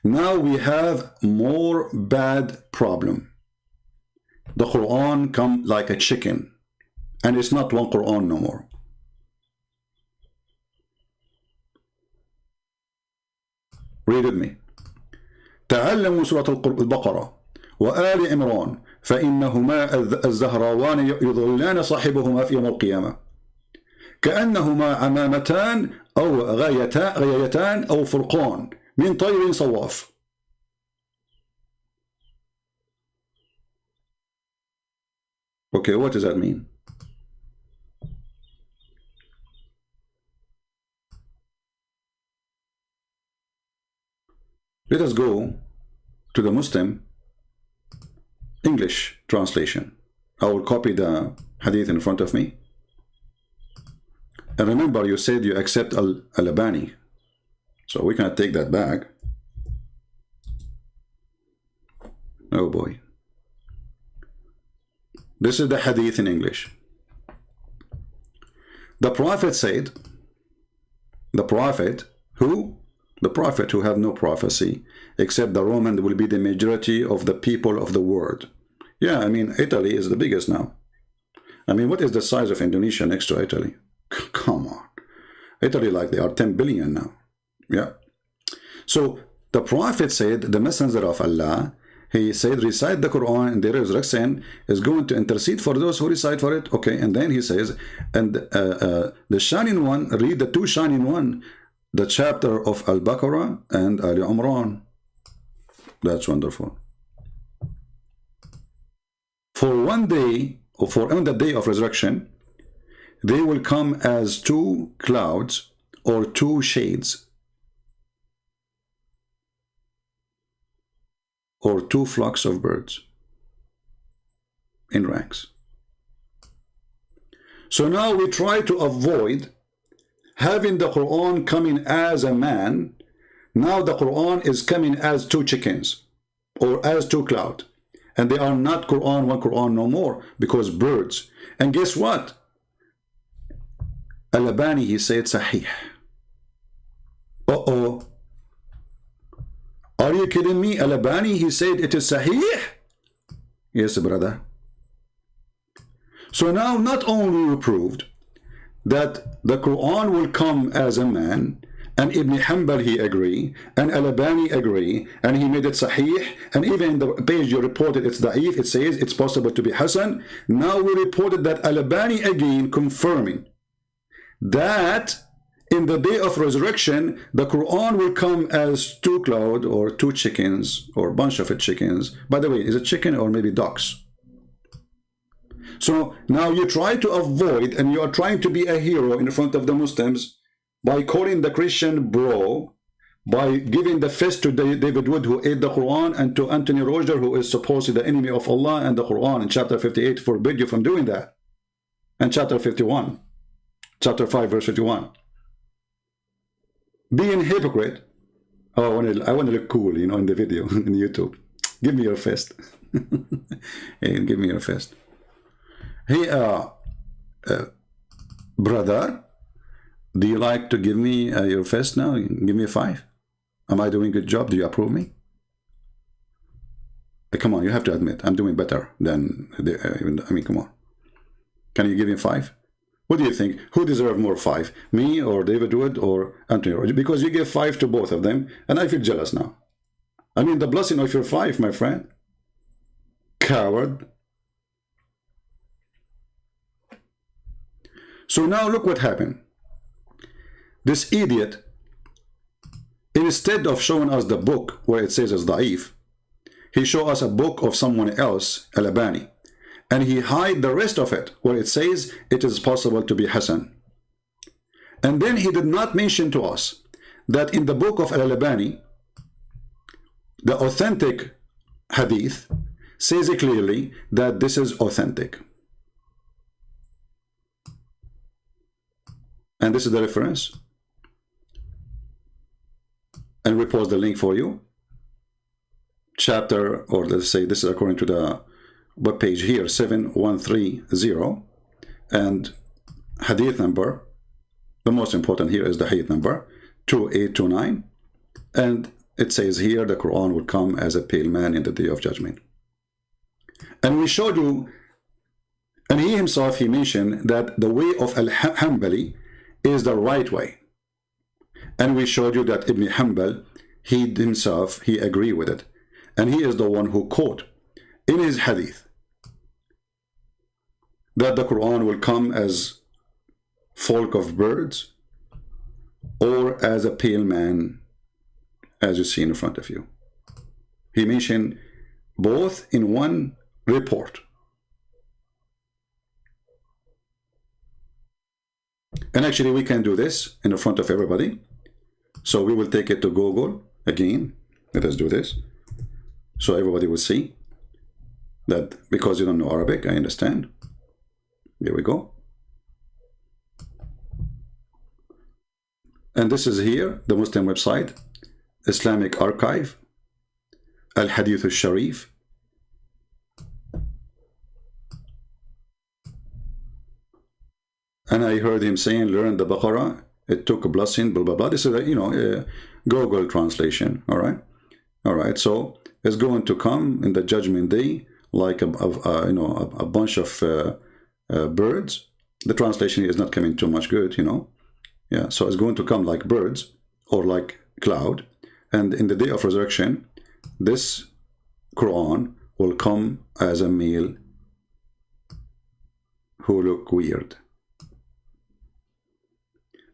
now we have more bad problem. The Quran come like a chicken, and it's not one Quran no more. Read with me. تعلموا سورة البقرة وآل عمران فإنهما الزهراوان يظلان صاحبهما في يوم القيامة كأنهما عمامتان أو غايتان أو فرقان من طير صواف. Okay, what does that mean? Let us go to the Muslim English translation. I will copy the hadith in front of me. And remember, you said you accept Al-Albani, so we cannot take that back. Oh boy. This is the hadith in English. The Prophet said, the Prophet who? The Prophet who have no prophecy, except the Roman will be the majority of the people of the world. Yeah, I mean, Italy is the biggest now. I mean, what is the size of Indonesia next to Italy? Come on. Italy, like, they are 10 billion now. Yeah. So the Prophet said, the messenger of Allah, he said, recite the Quran and the resurrection is going to intercede for those who recite for it. Okay, and then he says, and the shining one, read the two shining one, the chapter of Al-Baqarah and Ali Imran. That's wonderful. For one day, or for on the day of resurrection, they will come as two clouds or two shades, or two flocks of birds in ranks. So now we try to avoid having the Quran coming as a man. Now the Quran is coming as two chickens or as two clouds. And they are not Quran, one Quran no more, because birds. And guess what? Al-Albani, he said Sahih. Uh-oh. Are you kidding me? Al-Albani, he said it is Sahih? Yes, brother. So now not only we proved that the Quran will come as a man, and Ibn Hanbal he agree, and Al-Albani agree, and he made it Sahih, and even the page you reported it's Da'if, it says it's possible to be Hasan. Now we reported that Al-Albani again confirming that in the day of resurrection, the Quran will come as two clouds or two chickens or a bunch of chickens. By the way, is it chicken or maybe ducks? So now you try to avoid, and you are trying to be a hero in front of the Muslims by calling the Christian bro, by giving the fist to David Wood, who ate the Quran, and to Anthony Roger, who is supposedly the enemy of Allah, and the Quran in chapter 58 forbid you from doing that. And chapter 51, chapter 5, verse 51. Being hypocrite. Oh, I want to look cool, you know, in the video, in YouTube. Give me your fist. Hey, give me your fist. Hey, brother, do you like to give me your fist now? Give me a 5. Am I doing a good job? Do you approve me? Come on, you have to admit, I'm doing better than, I mean, come on. Can you give me 5? What do you think? Who deserves more 5? Me or David Wood or Anthony Roger? Because you give 5 to both of them, and I feel jealous now. I mean, the blessing of your 5, my friend. Coward. So now look what happened. This idiot, instead of showing us the book where it says it's da'if, he showed us a book of someone else, Al-Albani, and he hide the rest of it where it says it is possible to be Hasan. And then he did not mention to us that in the book of Al-Albani, the authentic hadith says clearly that this is authentic. And this is the reference. And we post the link for you. Chapter, or let's say this is according to the web page here, 7130. And hadith number, the most important here is the hadith number, 2829. And it says here the Quran will come as a pale man in the day of judgment. And we showed you, and he himself, he mentioned that the way of Al-Hanbali is the right way. And we showed you that Ibn Hanbal he himself, he agreed with it. And he is the one who quote in his hadith that the Quran will come as folk of birds or as a pale man, as you see in front of you. He mentioned both in one report. And actually we can do this in front of everybody. So we will take it to Google again. Let us do this. So everybody will see that, because you don't know Arabic, I understand. There we go. And this is here, the Muslim website, Islamic Archive, Al-Hadith Al-Sharif. And I heard him saying, learn the Baqarah. It took a blessing, blah, blah, blah. This is a, a Google translation, all right? All right, so it's going to come in the judgment day like a bunch of birds. The translation is not coming too much good, Yeah, so it's going to come like birds or like cloud. And in the day of resurrection, this Quran will come as a male who look weird.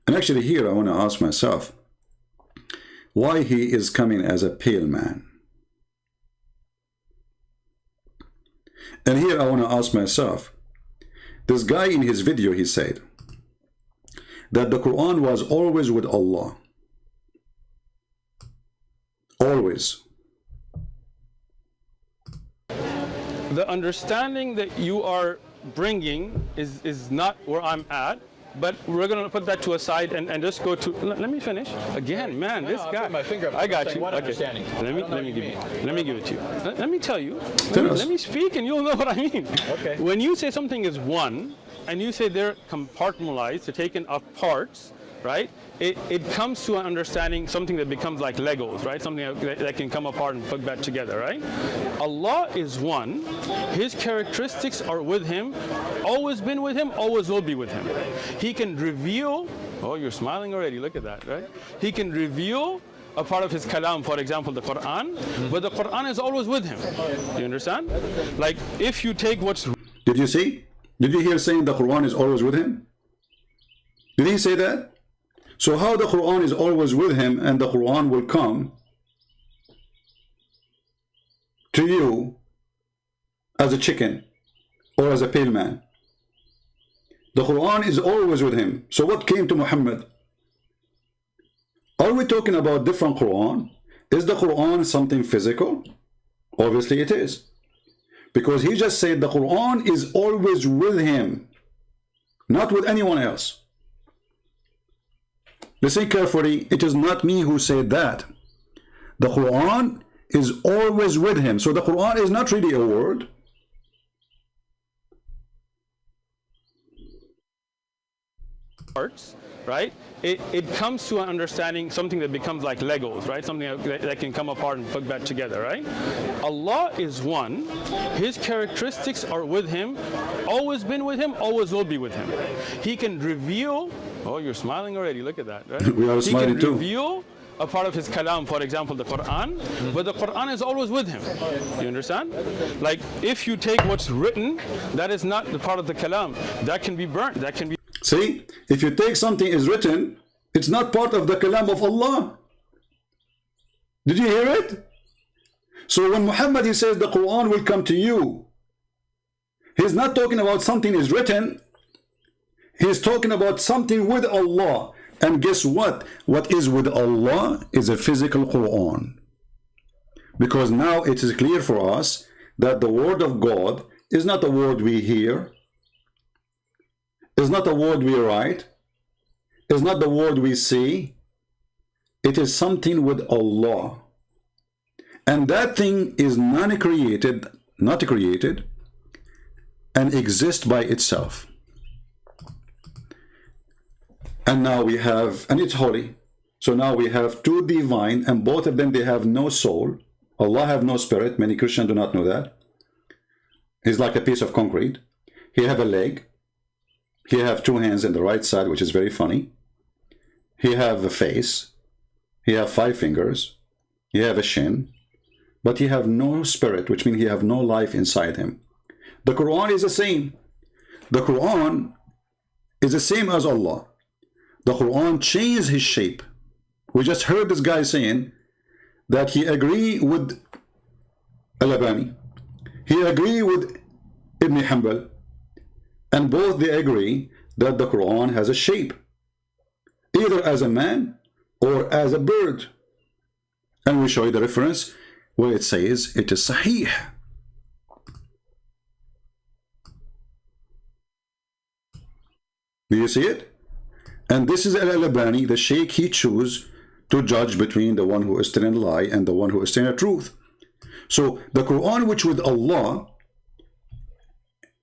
And actually here I want to ask myself, why he is coming as a pale man? And here I want to ask myself, this guy in his video, he said that the Quran was always with Allah. Always. The understanding that you are bringing is not where I'm at. But we're going to put that to a side and just go to. Let me finish. Again, man, this guy. I got you. Okay. Let me give it to you. Let me tell you. Let me speak, and you'll know what I mean. Okay. When you say something is one, and you say they're compartmentalized, they're taken off parts, right? It comes to an understanding, something that becomes like Legos, right? Something that can come apart and put back together, right? Allah is one. His characteristics are with him, always been with him, always will be with him. He can reveal, oh, you're smiling already, look at that, right? He can reveal a part of his kalam, for example, the Quran, but the Quran is always with him. You understand? Like, if you take what's... Did you see? Did you hear saying the Quran is always with him? Did he say that? So how the Quran is always with him and the Quran will come to you as a chicken or as a pale man? The Quran is always with him. So what came to Muhammad? Are we talking about different Quran? Is the Quran something physical? Obviously it is. Because he just said the Quran is always with him, not with anyone else. Listen carefully, it is not me who said that. The Quran is always with him. So the Quran is not really a word. Parts, right? It comes to an understanding, something that becomes like Legos, right? Something that can come apart and put back together, right? Allah is one. His characteristics are with him, always been with him, always will be with him. He can reveal, oh, you're smiling already, look at that, right? We are smiling too. He can reveal a part of his kalam, for example, the Quran, but the Quran is always with him. You understand? Like, if you take what's written, that is not the part of the kalam. That can be burnt, that can be... See, if you take something is written, it's not part of the kalam of Allah. Did you hear it? So when Muhammad, he says the Quran will come to you, he's not talking about something is written. He's talking about something with Allah. And guess what? What is with Allah is a physical Quran. Because now it is clear for us that the word of God is not a word we hear, is not a word we write, is not the word we see. It is something with Allah. And that thing is not created, and exists by itself. And now we have, and it's holy. So now we have two divine, and both of them, they have no soul. Allah have no spirit. Many Christians do not know that. He's like a piece of concrete. He have a leg. He have two hands in the right side, which is very funny. He have a face. He have 5 fingers. He have a shin, but he have no spirit, which means he have no life inside him. The Quran is the same. The Quran is the same as Allah. The Quran changed his shape. We just heard this guy saying that he agree with Al-Albani. He agree with Ibn Hanbal. And both they agree that the Quran has a shape, either as a man or as a bird. And we show you the reference where it says it is Sahih. Do you see it? And this is Al-Albani, the Shaykh. He choose to judge between the one who is telling a lie and the one who is telling the truth. So the Quran, which with Allah,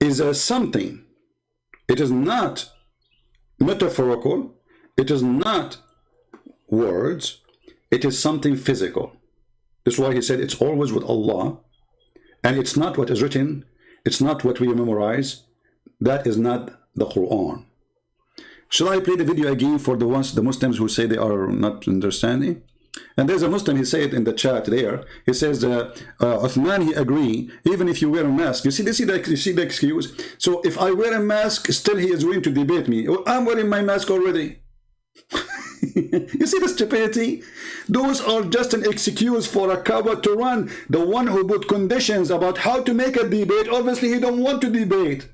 is a something. It is not metaphorical. It is not words. It is something physical. That's why he said it's always with Allah. And it's not what is written. It's not what we memorize. That is not the Quran. Shall I play the video again for the Muslims who say they are not understanding? And there's a Muslim, he said in the chat there, he says, Uthman, he agree, even if you wear a mask. You see the excuse? So if I wear a mask, still he is willing to debate me. I'm wearing my mask already. You see the stupidity? Those are just an excuse for a coward to run. The one who put conditions about how to make a debate, obviously he don't want to debate.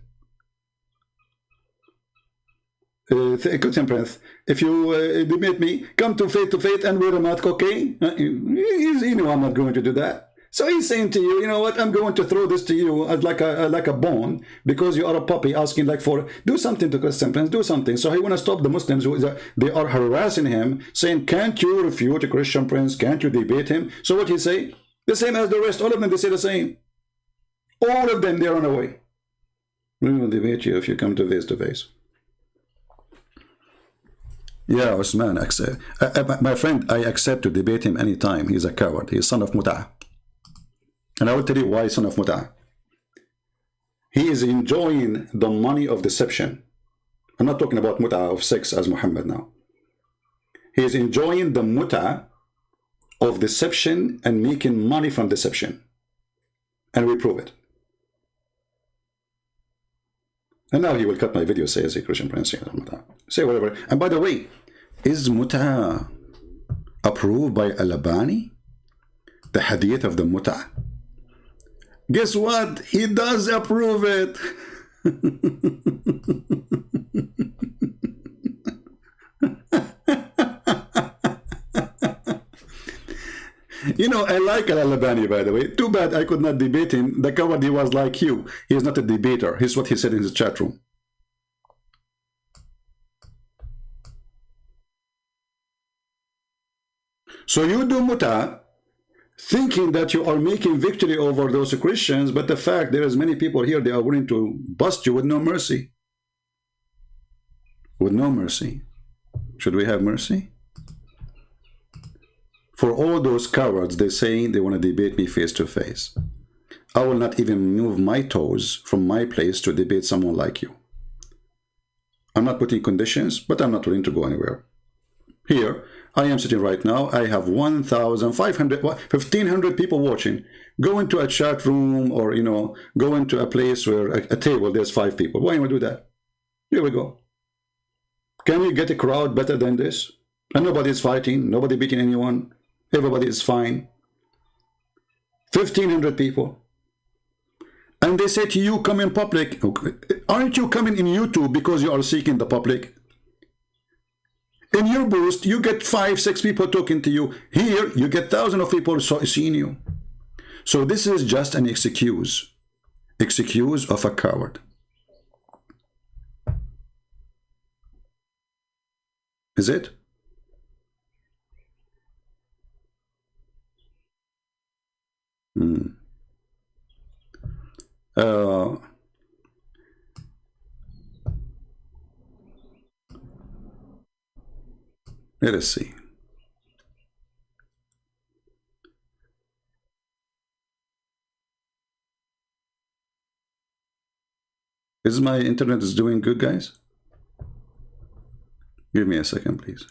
Christian Prince, if you debate me, come to faith and wear a mask, okay? You know I'm not going to do that. So he's saying to you, you know what, I'm going to throw this to you as like a bone, because you are a puppy asking like for, do something to Christian Prince, do something. So he want to stop the Muslims who they are harassing him, saying, can't you refute a Christian Prince? Can't you debate him? So what he say? The same as the rest. All of them, they say the same. All of them, they run away. We will debate you if you come to face. Yeah, Uthman, my friend, I accept to debate him anytime. He's a coward. He's son of Mut'ah. And I will tell you why son of Mut'ah. He is enjoying the money of deception. I'm not talking about Mut'ah of sex as Muhammad now. He is enjoying the Mut'ah of deception and making money from deception. And we prove it. And now he will cut my video, say as a Christian Prince, say whatever. And by the way, is Mut'ah approved by Al-Albani? The hadith of the Mut'ah? Guess what? He does approve it. You know, I like Al-Albani, by the way. Too bad I could not debate him. The coward, he was like you. He is not a debater. Here's what he said in his chat room. So you do Mut'ah, thinking that you are making victory over those Christians, but the fact there is many people here, they are willing to bust you with no mercy. With no mercy. Should we have mercy? For all those cowards, they say they want to debate me face to face. I will not even move my toes from my place to debate someone like you. I'm not putting conditions, but I'm not willing to go anywhere. Here, I am sitting right now. I have 1,500, 1,500 people watching. Go into a chat room or, you know, go into a place where a table, there's 5 people. Why don't we do that? Here we go. Can we get a crowd better than this? And nobody is fighting, nobody beating anyone. Everybody is fine. 1,500 people. And they say to you, come in public. Aren't you coming in YouTube because you are seeking the public? In your boost, you get 5, 6 people talking to you. Here, you get thousands of people seeing you. So this is just an excuse. Excuse of a coward. Is it? Let us see. Is my internet is doing good, guys? Give me a second, please.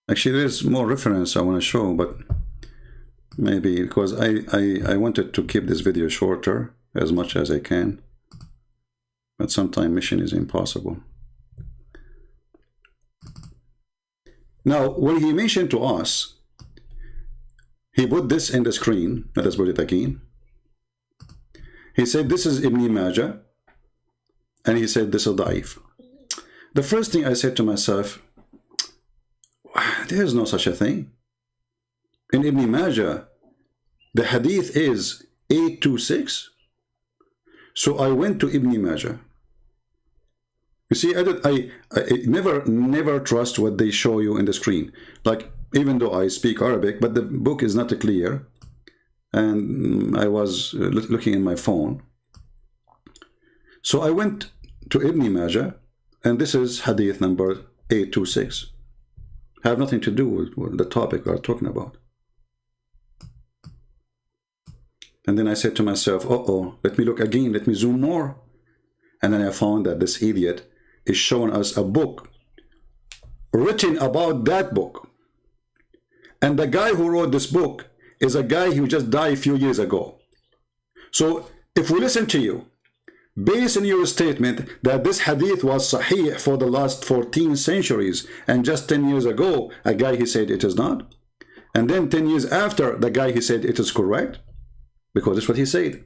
Actually, there's more reference I want to show, but maybe because I wanted to keep this video shorter as much as I can, but sometimes mission is impossible. Now, when he mentioned to us, he put this in the screen. Let us put it again. He said, this is Ibn Majah, and he said, this is Da'if. The first thing I said to myself, there is no such a thing. In Ibn Majah, the hadith is 826. So I went to Ibn Majah. You see, I never trust what they show you in the screen. Like, even though I speak Arabic, but the book is not clear. And I was looking in my phone. So I went to Ibn Majah, and this is hadith number 826. Have nothing to do with the topic we're talking about. And then I said to myself, let me look again, let me zoom more. And then I found that this idiot is showing us a book written about that book. And the guy who wrote this book is a guy who just died a few years ago. So if we listen to you, based on your statement that this hadith was sahih for the last 14 centuries, and just 10 years ago, a guy he said it is not, and then 10 years after, the guy he said it is correct, because that's what he said.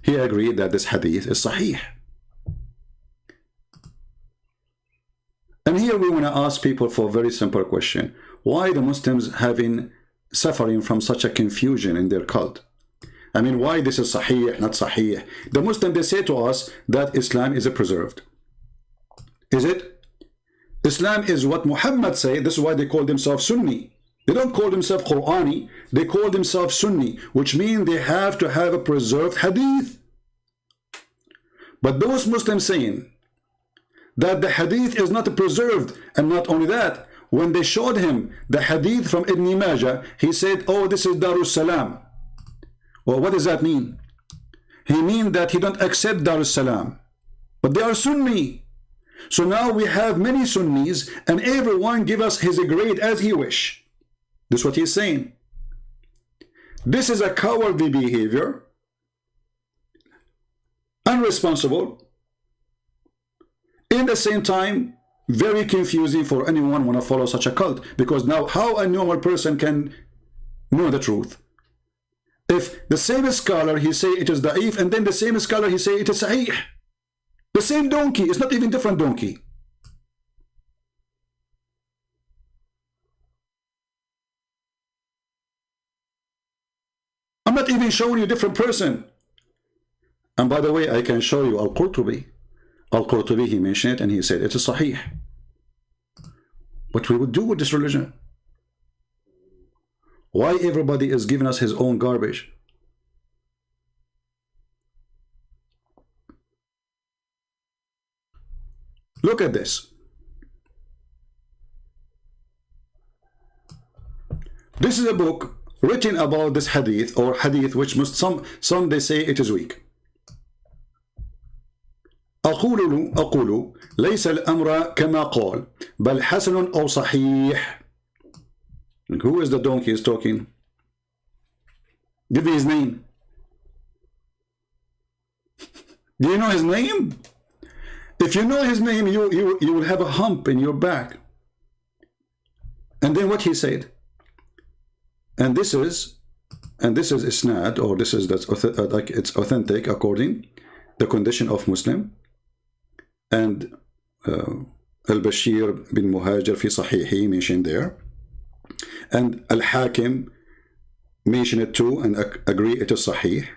He agreed that this hadith is sahih. And here we want to ask people for a very simple question. Why the Muslims suffering from such a confusion in their cult? I mean, why this is sahih, not sahih? The Muslims, they say to us that Islam is preserved. Is it? Islam is what Muhammad said. This is why they call themselves Sunni. They don't call themselves Qur'ani. They call themselves Sunni, which means they have to have a preserved hadith. But those Muslims saying that the hadith is not preserved, and not only that, when they showed him the hadith from Ibn Majah, he said, oh, this is Darus Salam. Well, what does that mean? He means that he don't accept Darus Salam. But they are Sunni. So now we have many Sunnis, and everyone give us his grade as he wish. This is what he's saying. This is a cowardly behavior, unresponsible, in the same time, very confusing for anyone want to follow such a cult. Because now, how a normal person can know the truth? If the same scholar, he say it is da'if, and then the same scholar, he say it is sahih. The same donkey, it's not even different donkey. I'm not even showing you a different person. And by the way, I can show you Al-Qurtubi. Al-Qurtubi, he mentioned it, and he said it is sahih. What we would do with this religion? Why everybody is giving us his own garbage? Look at this. This is a book written about this hadith, or hadith which some they say it is weak. أقول ليس الأمر كما قال بل حسن أو صحيح. Who is the donkey is talking? Give me his name. Do you know his name? If you know his name, you will have a hump in your back. And then what he said? And this is isnad, or this is like it's authentic according the condition of Muslim. And Al-Bashir bin Muhajir fi Sahihi mentioned there. And Al-Hakim mentioned it too and agree it is Sahih.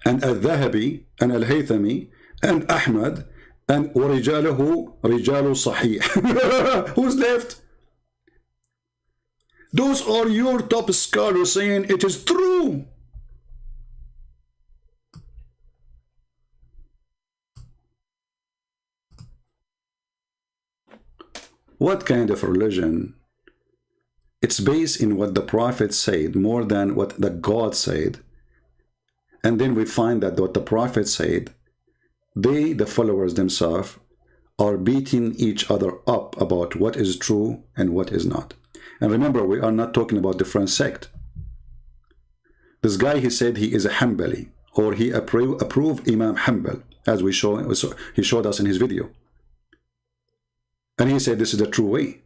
And Al-Dhahabi and Al-Haythami and Ahmad and وَرِجَالُهُ رِجَالُ Sahih. Who's left? Those are your top scholars saying it is true. What kind of religion? It's based in what the Prophet said more than what the God said. And then we find that what the Prophet said, they, the followers themselves, are beating each other up about what is true and what is not. And remember, we are not talking about different sect. This guy, he said he is a Hanbali, or he approved Imam Hanbal, as he showed us in his video. And he said this is the true way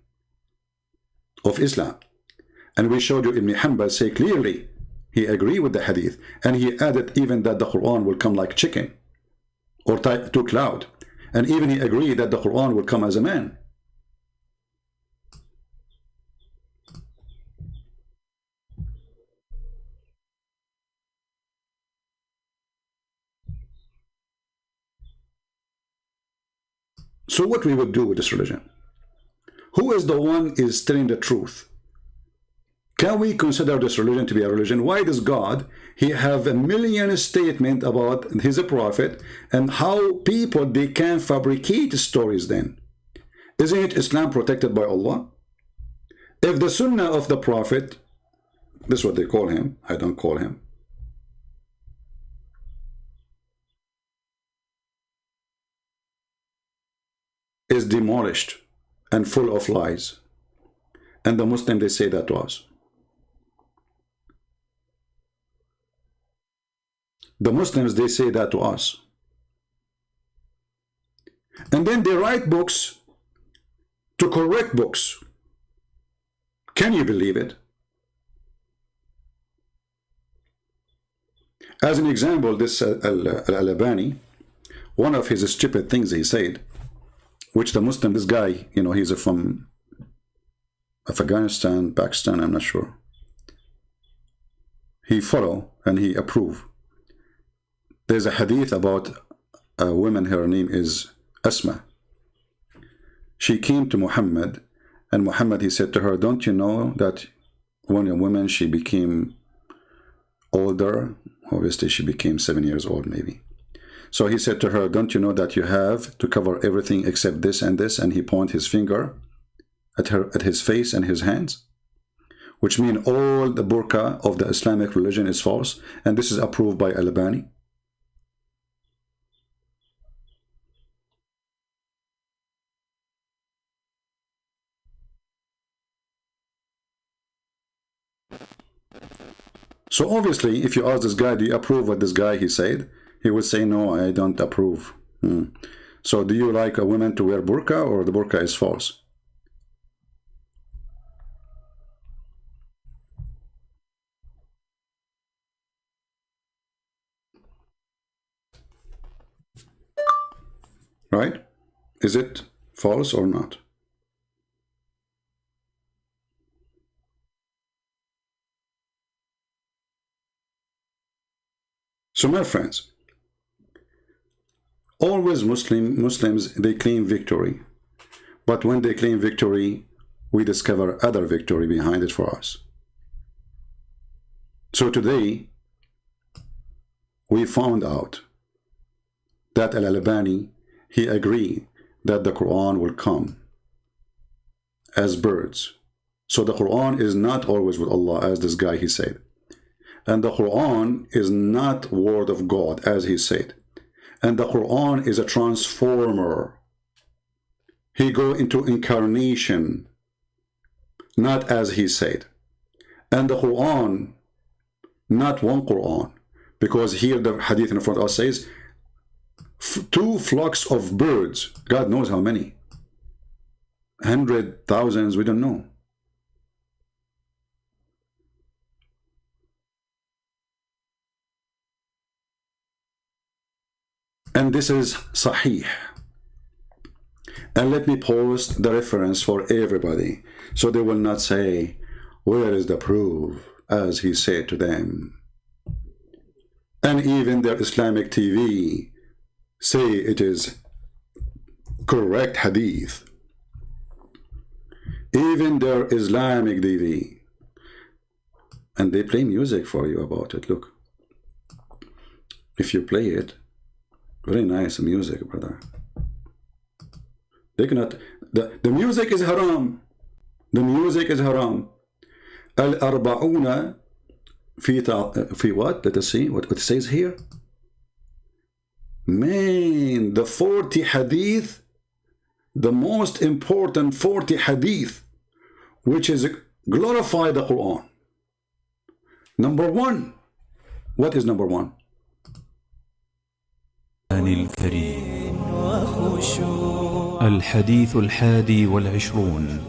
of Islam. And we showed you Ibn Hanbal say clearly he agreed with the hadith, and he added even that the Quran will come like chicken or to cloud, and even he agreed that the Quran will come as a man. So what we would do with this religion? Who is the one is telling the truth? Can we consider this religion to be a religion? Why does God, he have a million statement about his prophet and how people, they can fabricate stories then? Isn't it Islam protected by Allah? If the sunnah of the prophet, this is what they call him, I don't call him, is demolished and full of lies, and the Muslims, they say that to us. The Muslims, they say that to us. And then they write books to correct books. Can you believe it? As an example, this Al-Albani, one of his stupid things he said, which the Muslim, this guy, you know, he's from Afghanistan, Pakistan, I'm not sure. He follow and he approve. There's a hadith about a woman, her name is Asma. She came to Muhammad, and Muhammad, he said to her, don't you know that when a woman, she became older, obviously she became 7 years old maybe. So he said to her, don't you know that you have to cover everything except this and this? And he pointed his finger at his face and his hands, which mean all the burqa of the Islamic religion is false, and this is approved by Al-Albani. So obviously, if you ask this guy, do you approve what this guy he said? He would say, no, I don't approve. So do you like a woman to wear burqa, or the burqa is false? Right? Is it false or not? So my friends, always Muslims, they claim victory. But when they claim victory, we discover other victory behind it for us. So today, we found out that Al-Albani, he agreed that the Quran will come as birds. So the Quran is not always with Allah, as this guy he said. And the Quran is not word of God, as he said. And the Quran is a transformer. He go into incarnation, not as he said. And the Quran, not one Quran, because here the hadith in front of us says, 2 flocks of birds, God knows how many, 100,000s, we don't know. And this is Sahih. And let me post the reference for everybody, so they will not say, where is the proof, as he said to them. And even their Islamic TV say it is correct hadith. Even their Islamic TV. And they play music for you about it. Look. If you play it, very nice music, brother. They cannot, the music is haram. The music is haram. Al-arba'una fi what? Let us see what it says here. Man, the 40 hadith the most important 40 hadith which is glorify the Quran. Number one. What is number one? الكريم الحديث 21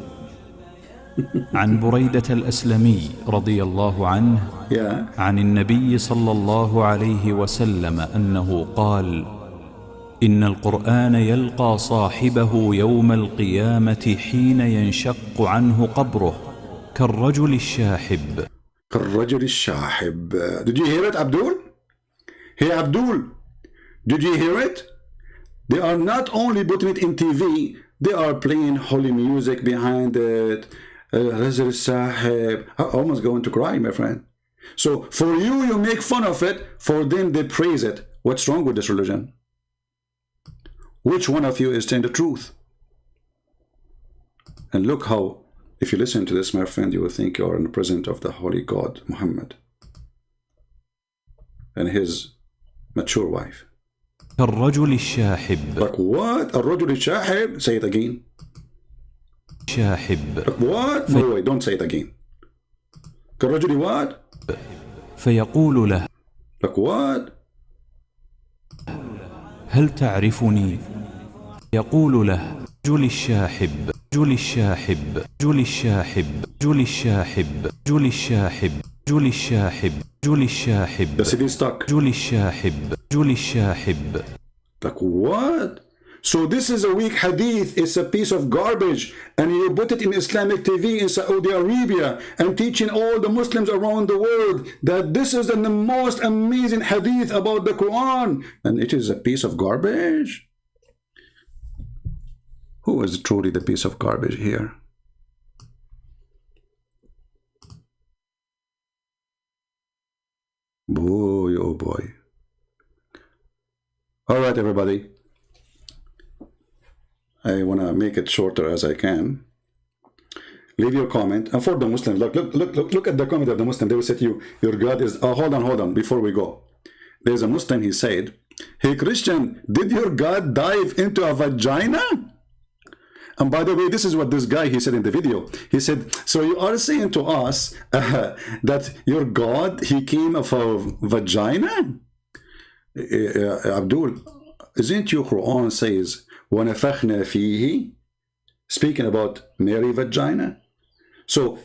عن بريدة الأسلمي رضي الله عنه عن النبي صلى الله عليه وسلم أنه قال: إن القرآن يلقى صاحبه يوم القيامة حين ينشق عنه قبره كالرجل الشاحب. كالرجل الشاحب. Did you hear it, Abdul? Hey, Abdul, did you hear it? They are not only putting it in TV, they are playing holy music behind it. Rajul Sahib. I'm almost going to cry, my friend. So for you, you make fun of it. For them, they praise it. What's wrong with this religion? Which one of you is telling the truth? And look how, if you listen to this, my friend, you will think you are in the presence of the holy God, Muhammad, and his mature wife. الرجل الشاحب. Like what? الرجل الشاحب? Say it again. شاحب. Like what? No, wait, don't say it again. كالرجل what? فيقول له. Like what? هل تعرفني؟ يقول له: رجل الشاحب، رجل الشاحب، رجل الشاحب، رجل الشاحب، رجل الشاحب، رجل الشاحب، رجل الشاحب. The city is stuck. رجل الشاحب، رجل الشاحب. Like what? So this is a weak hadith. It's a piece of garbage, and you put it in Islamic TV in Saudi Arabia and teaching all the Muslims around the world that this is the most amazing hadith about the Quran, and it is a piece of garbage. Who is truly the piece of garbage here? Boy, oh boy. All right, everybody. I want to make it shorter as I can. Leave your comment. And for the Muslims, look at the comment of the Muslim. They will say to you, your God is... Oh, hold on, before we go. There's a Muslim, he said, hey, Christian, did your God dive into a vagina? And by the way, this is what this guy, he said in the video. He said, so you are saying to us that your God, he came of a vagina? Abdul, isn't your Quran says, وَنَفَخْنَا فِيهِ, speaking about Mary vagina? So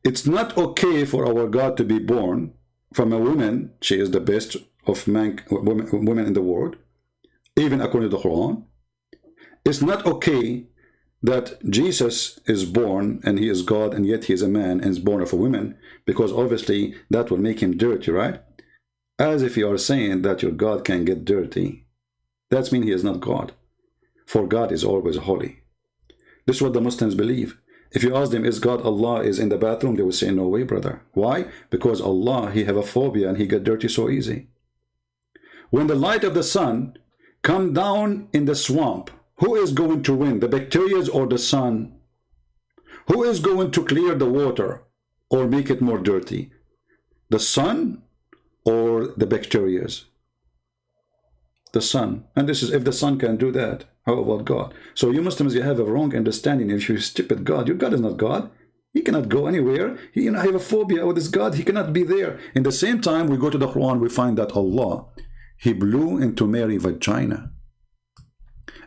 it's not okay for our God to be born from a woman. She is the best of women in the world, even according to the Quran. It's not okay that Jesus is born and he is God, and yet he is a man and is born of a woman, because obviously that will make him dirty, right? As if you are saying that your God can get dirty. That means he is not God. For God is always holy. This is what the Muslims believe. If you ask them, is God Allah is in the bathroom? They will say, no way, brother. Why? Because Allah, he have a phobia and he get dirty so easy. When the light of the sun come down in the swamp, who is going to win, the bacteria or the sun? Who is going to clear the water or make it more dirty? The sun or the bacteria? The sun. And this is, if the sun can do that, how about God? So you Muslims, you have a wrong understanding. If you stupid God, your God is not God. He cannot go anywhere. He, have a phobia with his God. He cannot be there. In the same time, we go to the Quran, we find that Allah, he blew into Mary's vagina.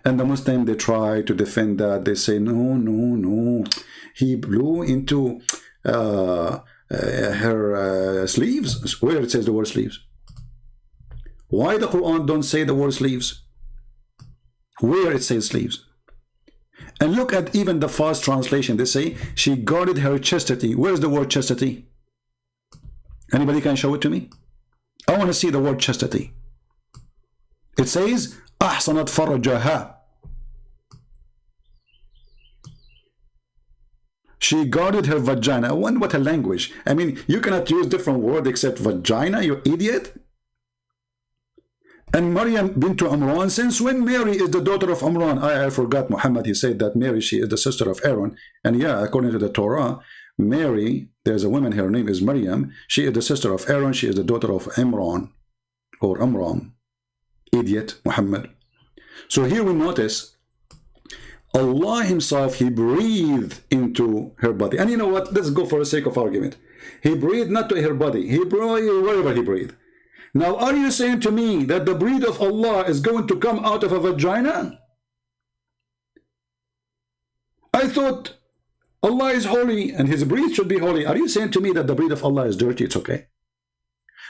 And the Muslim, they try to defend that. They say, no. He blew into her sleeves. Where it says the word sleeves? Why the Quran don't say the word sleeves? Where it says sleeves? And look at even the fast translation. They say, she guarded her chastity. Where's the word chastity? Anybody can show it to me? I want to see the word chastity. It says, أحصنت فرجها. She guarded her vagina. I wonder what a language. I mean, you cannot use different word except vagina, you idiot. And Maryam bint Imran, since when Mary is the daughter of Imran? I forgot Muhammad, he said that Mary, she is the sister of Aaron. And yeah, according to the Torah, Mary, there's a woman, her name is Maryam. She is the sister of Aaron. She is the daughter of Imran or Amram. Idiot, Muhammad. So here we notice Allah himself, he breathed into her body. And you know what? Let's go for the sake of argument. He breathed not to her body. He breathed wherever he breathed. Now, are you saying to me that the breath of Allah is going to come out of a vagina? I thought Allah is holy and his breath should be holy. Are you saying to me that the breath of Allah is dirty? It's okay.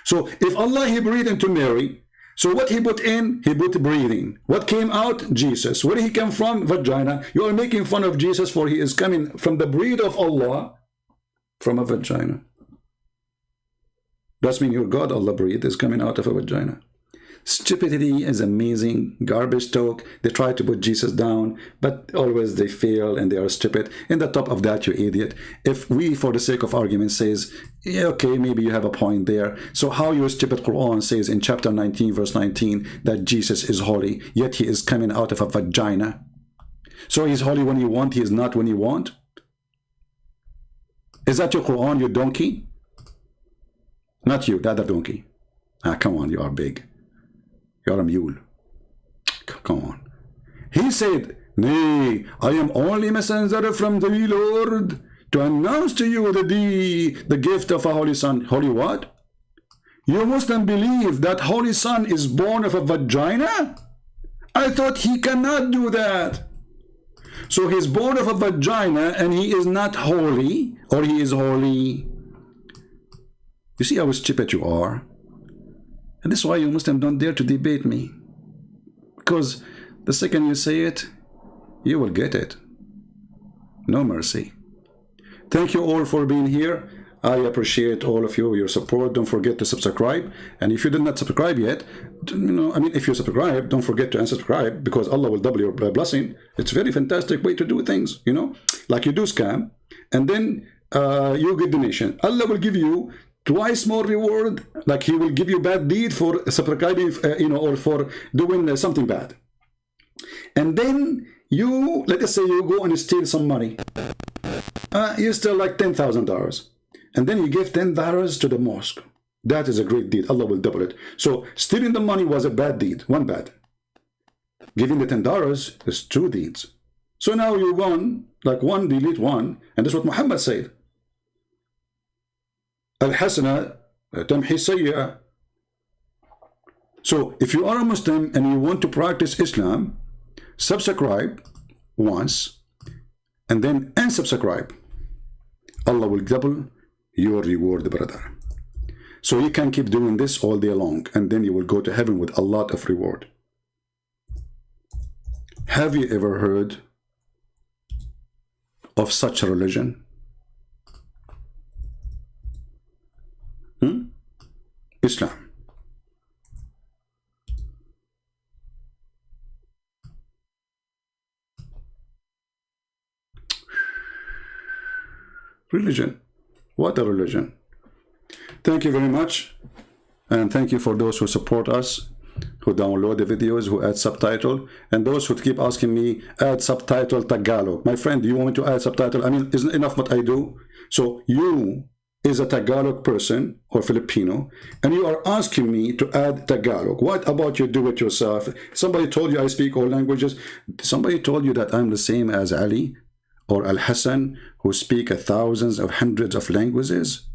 So if Allah, he breathed into Mary, so what he put in? He put breathing. What came out? Jesus. Where he came from? Vagina. You are making fun of Jesus, for he is coming from the breath of Allah from a vagina. That means your God, Allah breathe, is coming out of a vagina. Stupidity is amazing. Garbage talk. They try to put Jesus down, but always they fail and they are stupid. In the top of that, you idiot. If we, for the sake of argument, says, yeah, okay, maybe you have a point there. So how your stupid Quran says in chapter 19, verse 19, that Jesus is holy, yet he is coming out of a vagina. So he's holy when you want, he is not when you want? Is that your Quran, you donkey? Not you, the other donkey. Ah, come on, you are big. You're a mule. Come on. He said, nay, I am only messenger from the Lord to announce to you the gift of a holy son. Holy what? You Muslim believe that holy son is born of a vagina? I thought he cannot do that. So he's born of a vagina and he is not holy, or he is holy. You see how stupid you are? And this is why you Muslims don't dare to debate me. Because the second you say it, you will get it. No mercy. Thank you all for being here. I appreciate all of you, your support. Don't forget to subscribe. And if you did not subscribe yet, if you subscribe, don't forget to unsubscribe, because Allah will double your blessing. It's a very fantastic way to do things, like you do scam, and then you get donation. Allah will give you twice more reward, like he will give you bad deed for subscribing, or for doing something bad. And then you, let us say you go and steal some money. You steal like $10,000. And then you give $10 to the mosque. That is a great deed. Allah will double it. So stealing the money was a bad deed, one bad. Giving the $10 is two deeds. So now you won, like one delete one, and that's what Muhammad said. Al-Hasana tamhi sayyi'ah. So if you are a Muslim and you want to practice Islam, subscribe once and then unsubscribe. Allah will double your reward, brother. So you can keep doing this all day long, and then you will go to heaven with a lot of reward. Have you ever heard of such a religion? Islam. Religion. What a religion. Thank you very much, and thank you for those who support us, who download the videos, who add subtitle, and those who keep asking me, add subtitle Tagalog. My friend, do you want me to add subtitle? Isn't enough what I do? So you is a Tagalog person or Filipino, and you are asking me to add Tagalog. What about you do it yourself? Somebody told you I speak all languages. Somebody told you that I'm the same as Ali or Al-Hassan, who speak thousands of hundreds of languages?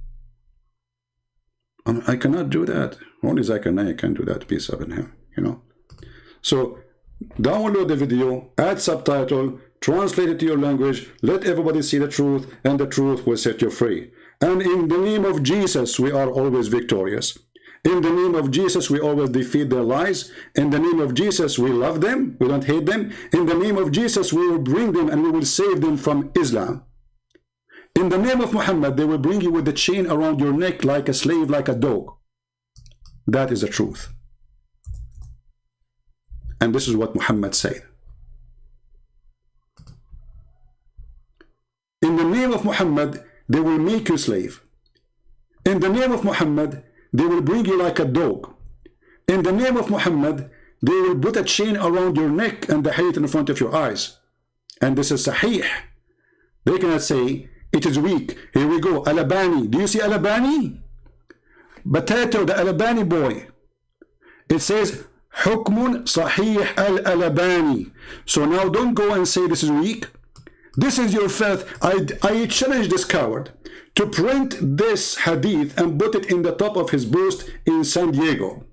I cannot do that. Only Zakir can do that. Peace upon him, So download the video, add subtitle, translate it to your language, let everybody see the truth, and the truth will set you free. And in the name of Jesus, we are always victorious. In the name of Jesus, we always defeat their lies. In the name of Jesus, we love them. We don't hate them. In the name of Jesus, we will bring them and we will save them from Islam. In the name of Muhammad, they will bring you with the chain around your neck like a slave, like a dog. That is the truth. And this is what Muhammad said. In the name of Muhammad, they will make you slave. In the name of Muhammad, they will bring you like a dog. In the name of Muhammad, they will put a chain around your neck and the height in front of your eyes. And this is sahih. They cannot say, it is weak. Here we go. Al-Albani. Do you see Al-Albani? Potato, the Al-Albani boy. It says, حكم صحيح الألباني. So now don't go and say this is weak. This is your faith. I challenge this coward to print this hadith and put it in the top of his booth in San Diego.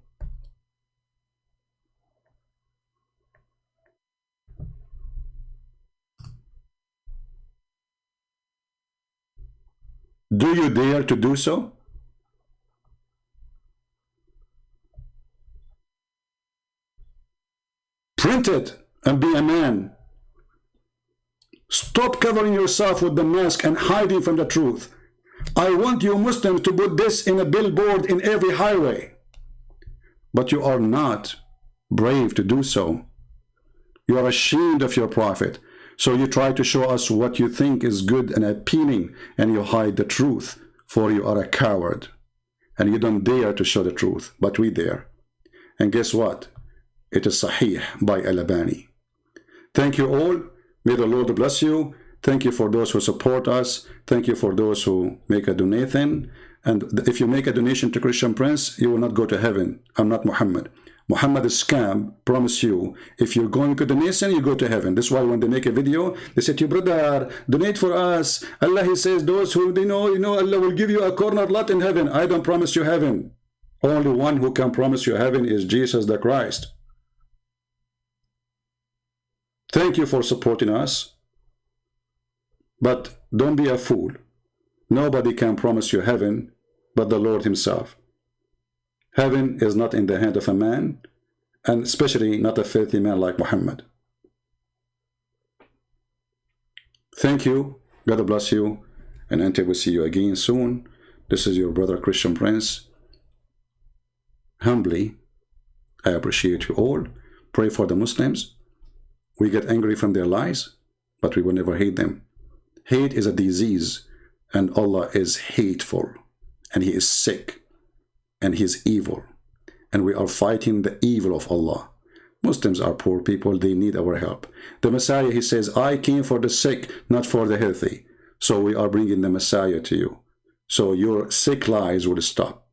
Do you dare to do so? Print it and be a man. Stop covering yourself with the mask and hiding from the truth. I want you Muslims to put this in a billboard in every highway. But you are not brave to do so. You are ashamed of your prophet. So you try to show us what you think is good and appealing, and you hide the truth, for you are a coward. And you don't dare to show the truth, but we dare. And guess what? It is Sahih by Al-Albani. Thank you all. May the Lord bless you. Thank you for those who support us. Thank you for those who make a donation. And if you make a donation to Christian Prince, you will not go to heaven. I'm not Muhammad. Muhammad is scam. Promise you, if you're going to donation, you go to heaven. That's why when they make a video, they say to you, brother, donate for us. Allah, he says, those who you know, Allah will give you a corner lot in heaven. I don't promise you heaven. Only one who can promise you heaven is Jesus the Christ. Thank you for supporting us. But don't be a fool. Nobody can promise you heaven but the Lord himself. Heaven is not in the hand of a man, and especially not a filthy man like Muhammad. Thank you. God bless you. And until we see you again soon, this is your brother Christian Prince. Humbly, I appreciate you all. Pray for the Muslims. We get angry from their lies, but we will never hate them. Hate is a disease, and Allah is hateful, and He is sick, and He is evil, and we are fighting the evil of Allah. Muslims are poor people. They need our help. The Messiah, he says, I came for the sick, not for the healthy. So we are bringing the Messiah to you. So your sick lies will stop.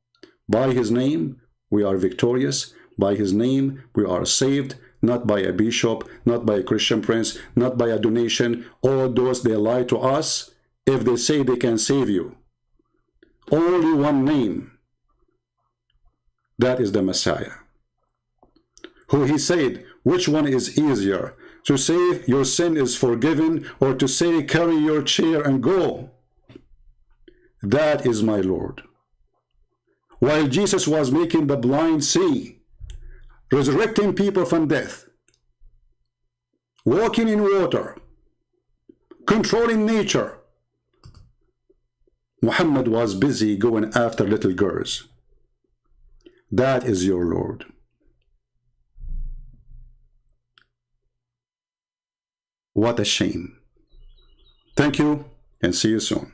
By His name, we are victorious. By His name, we are saved. Not by a bishop, not by a Christian prince, not by a donation. All those, they lie to us if they say they can save you. Only one name. That is the Messiah. Who He said, which one is easier? To say your sin is forgiven, or to say carry your chair and go? That is my Lord. While Jesus was making the blind see, resurrecting people from death, walking in water, controlling nature, Muhammad was busy going after little girls. That is your Lord. What a shame. Thank you, and see you soon.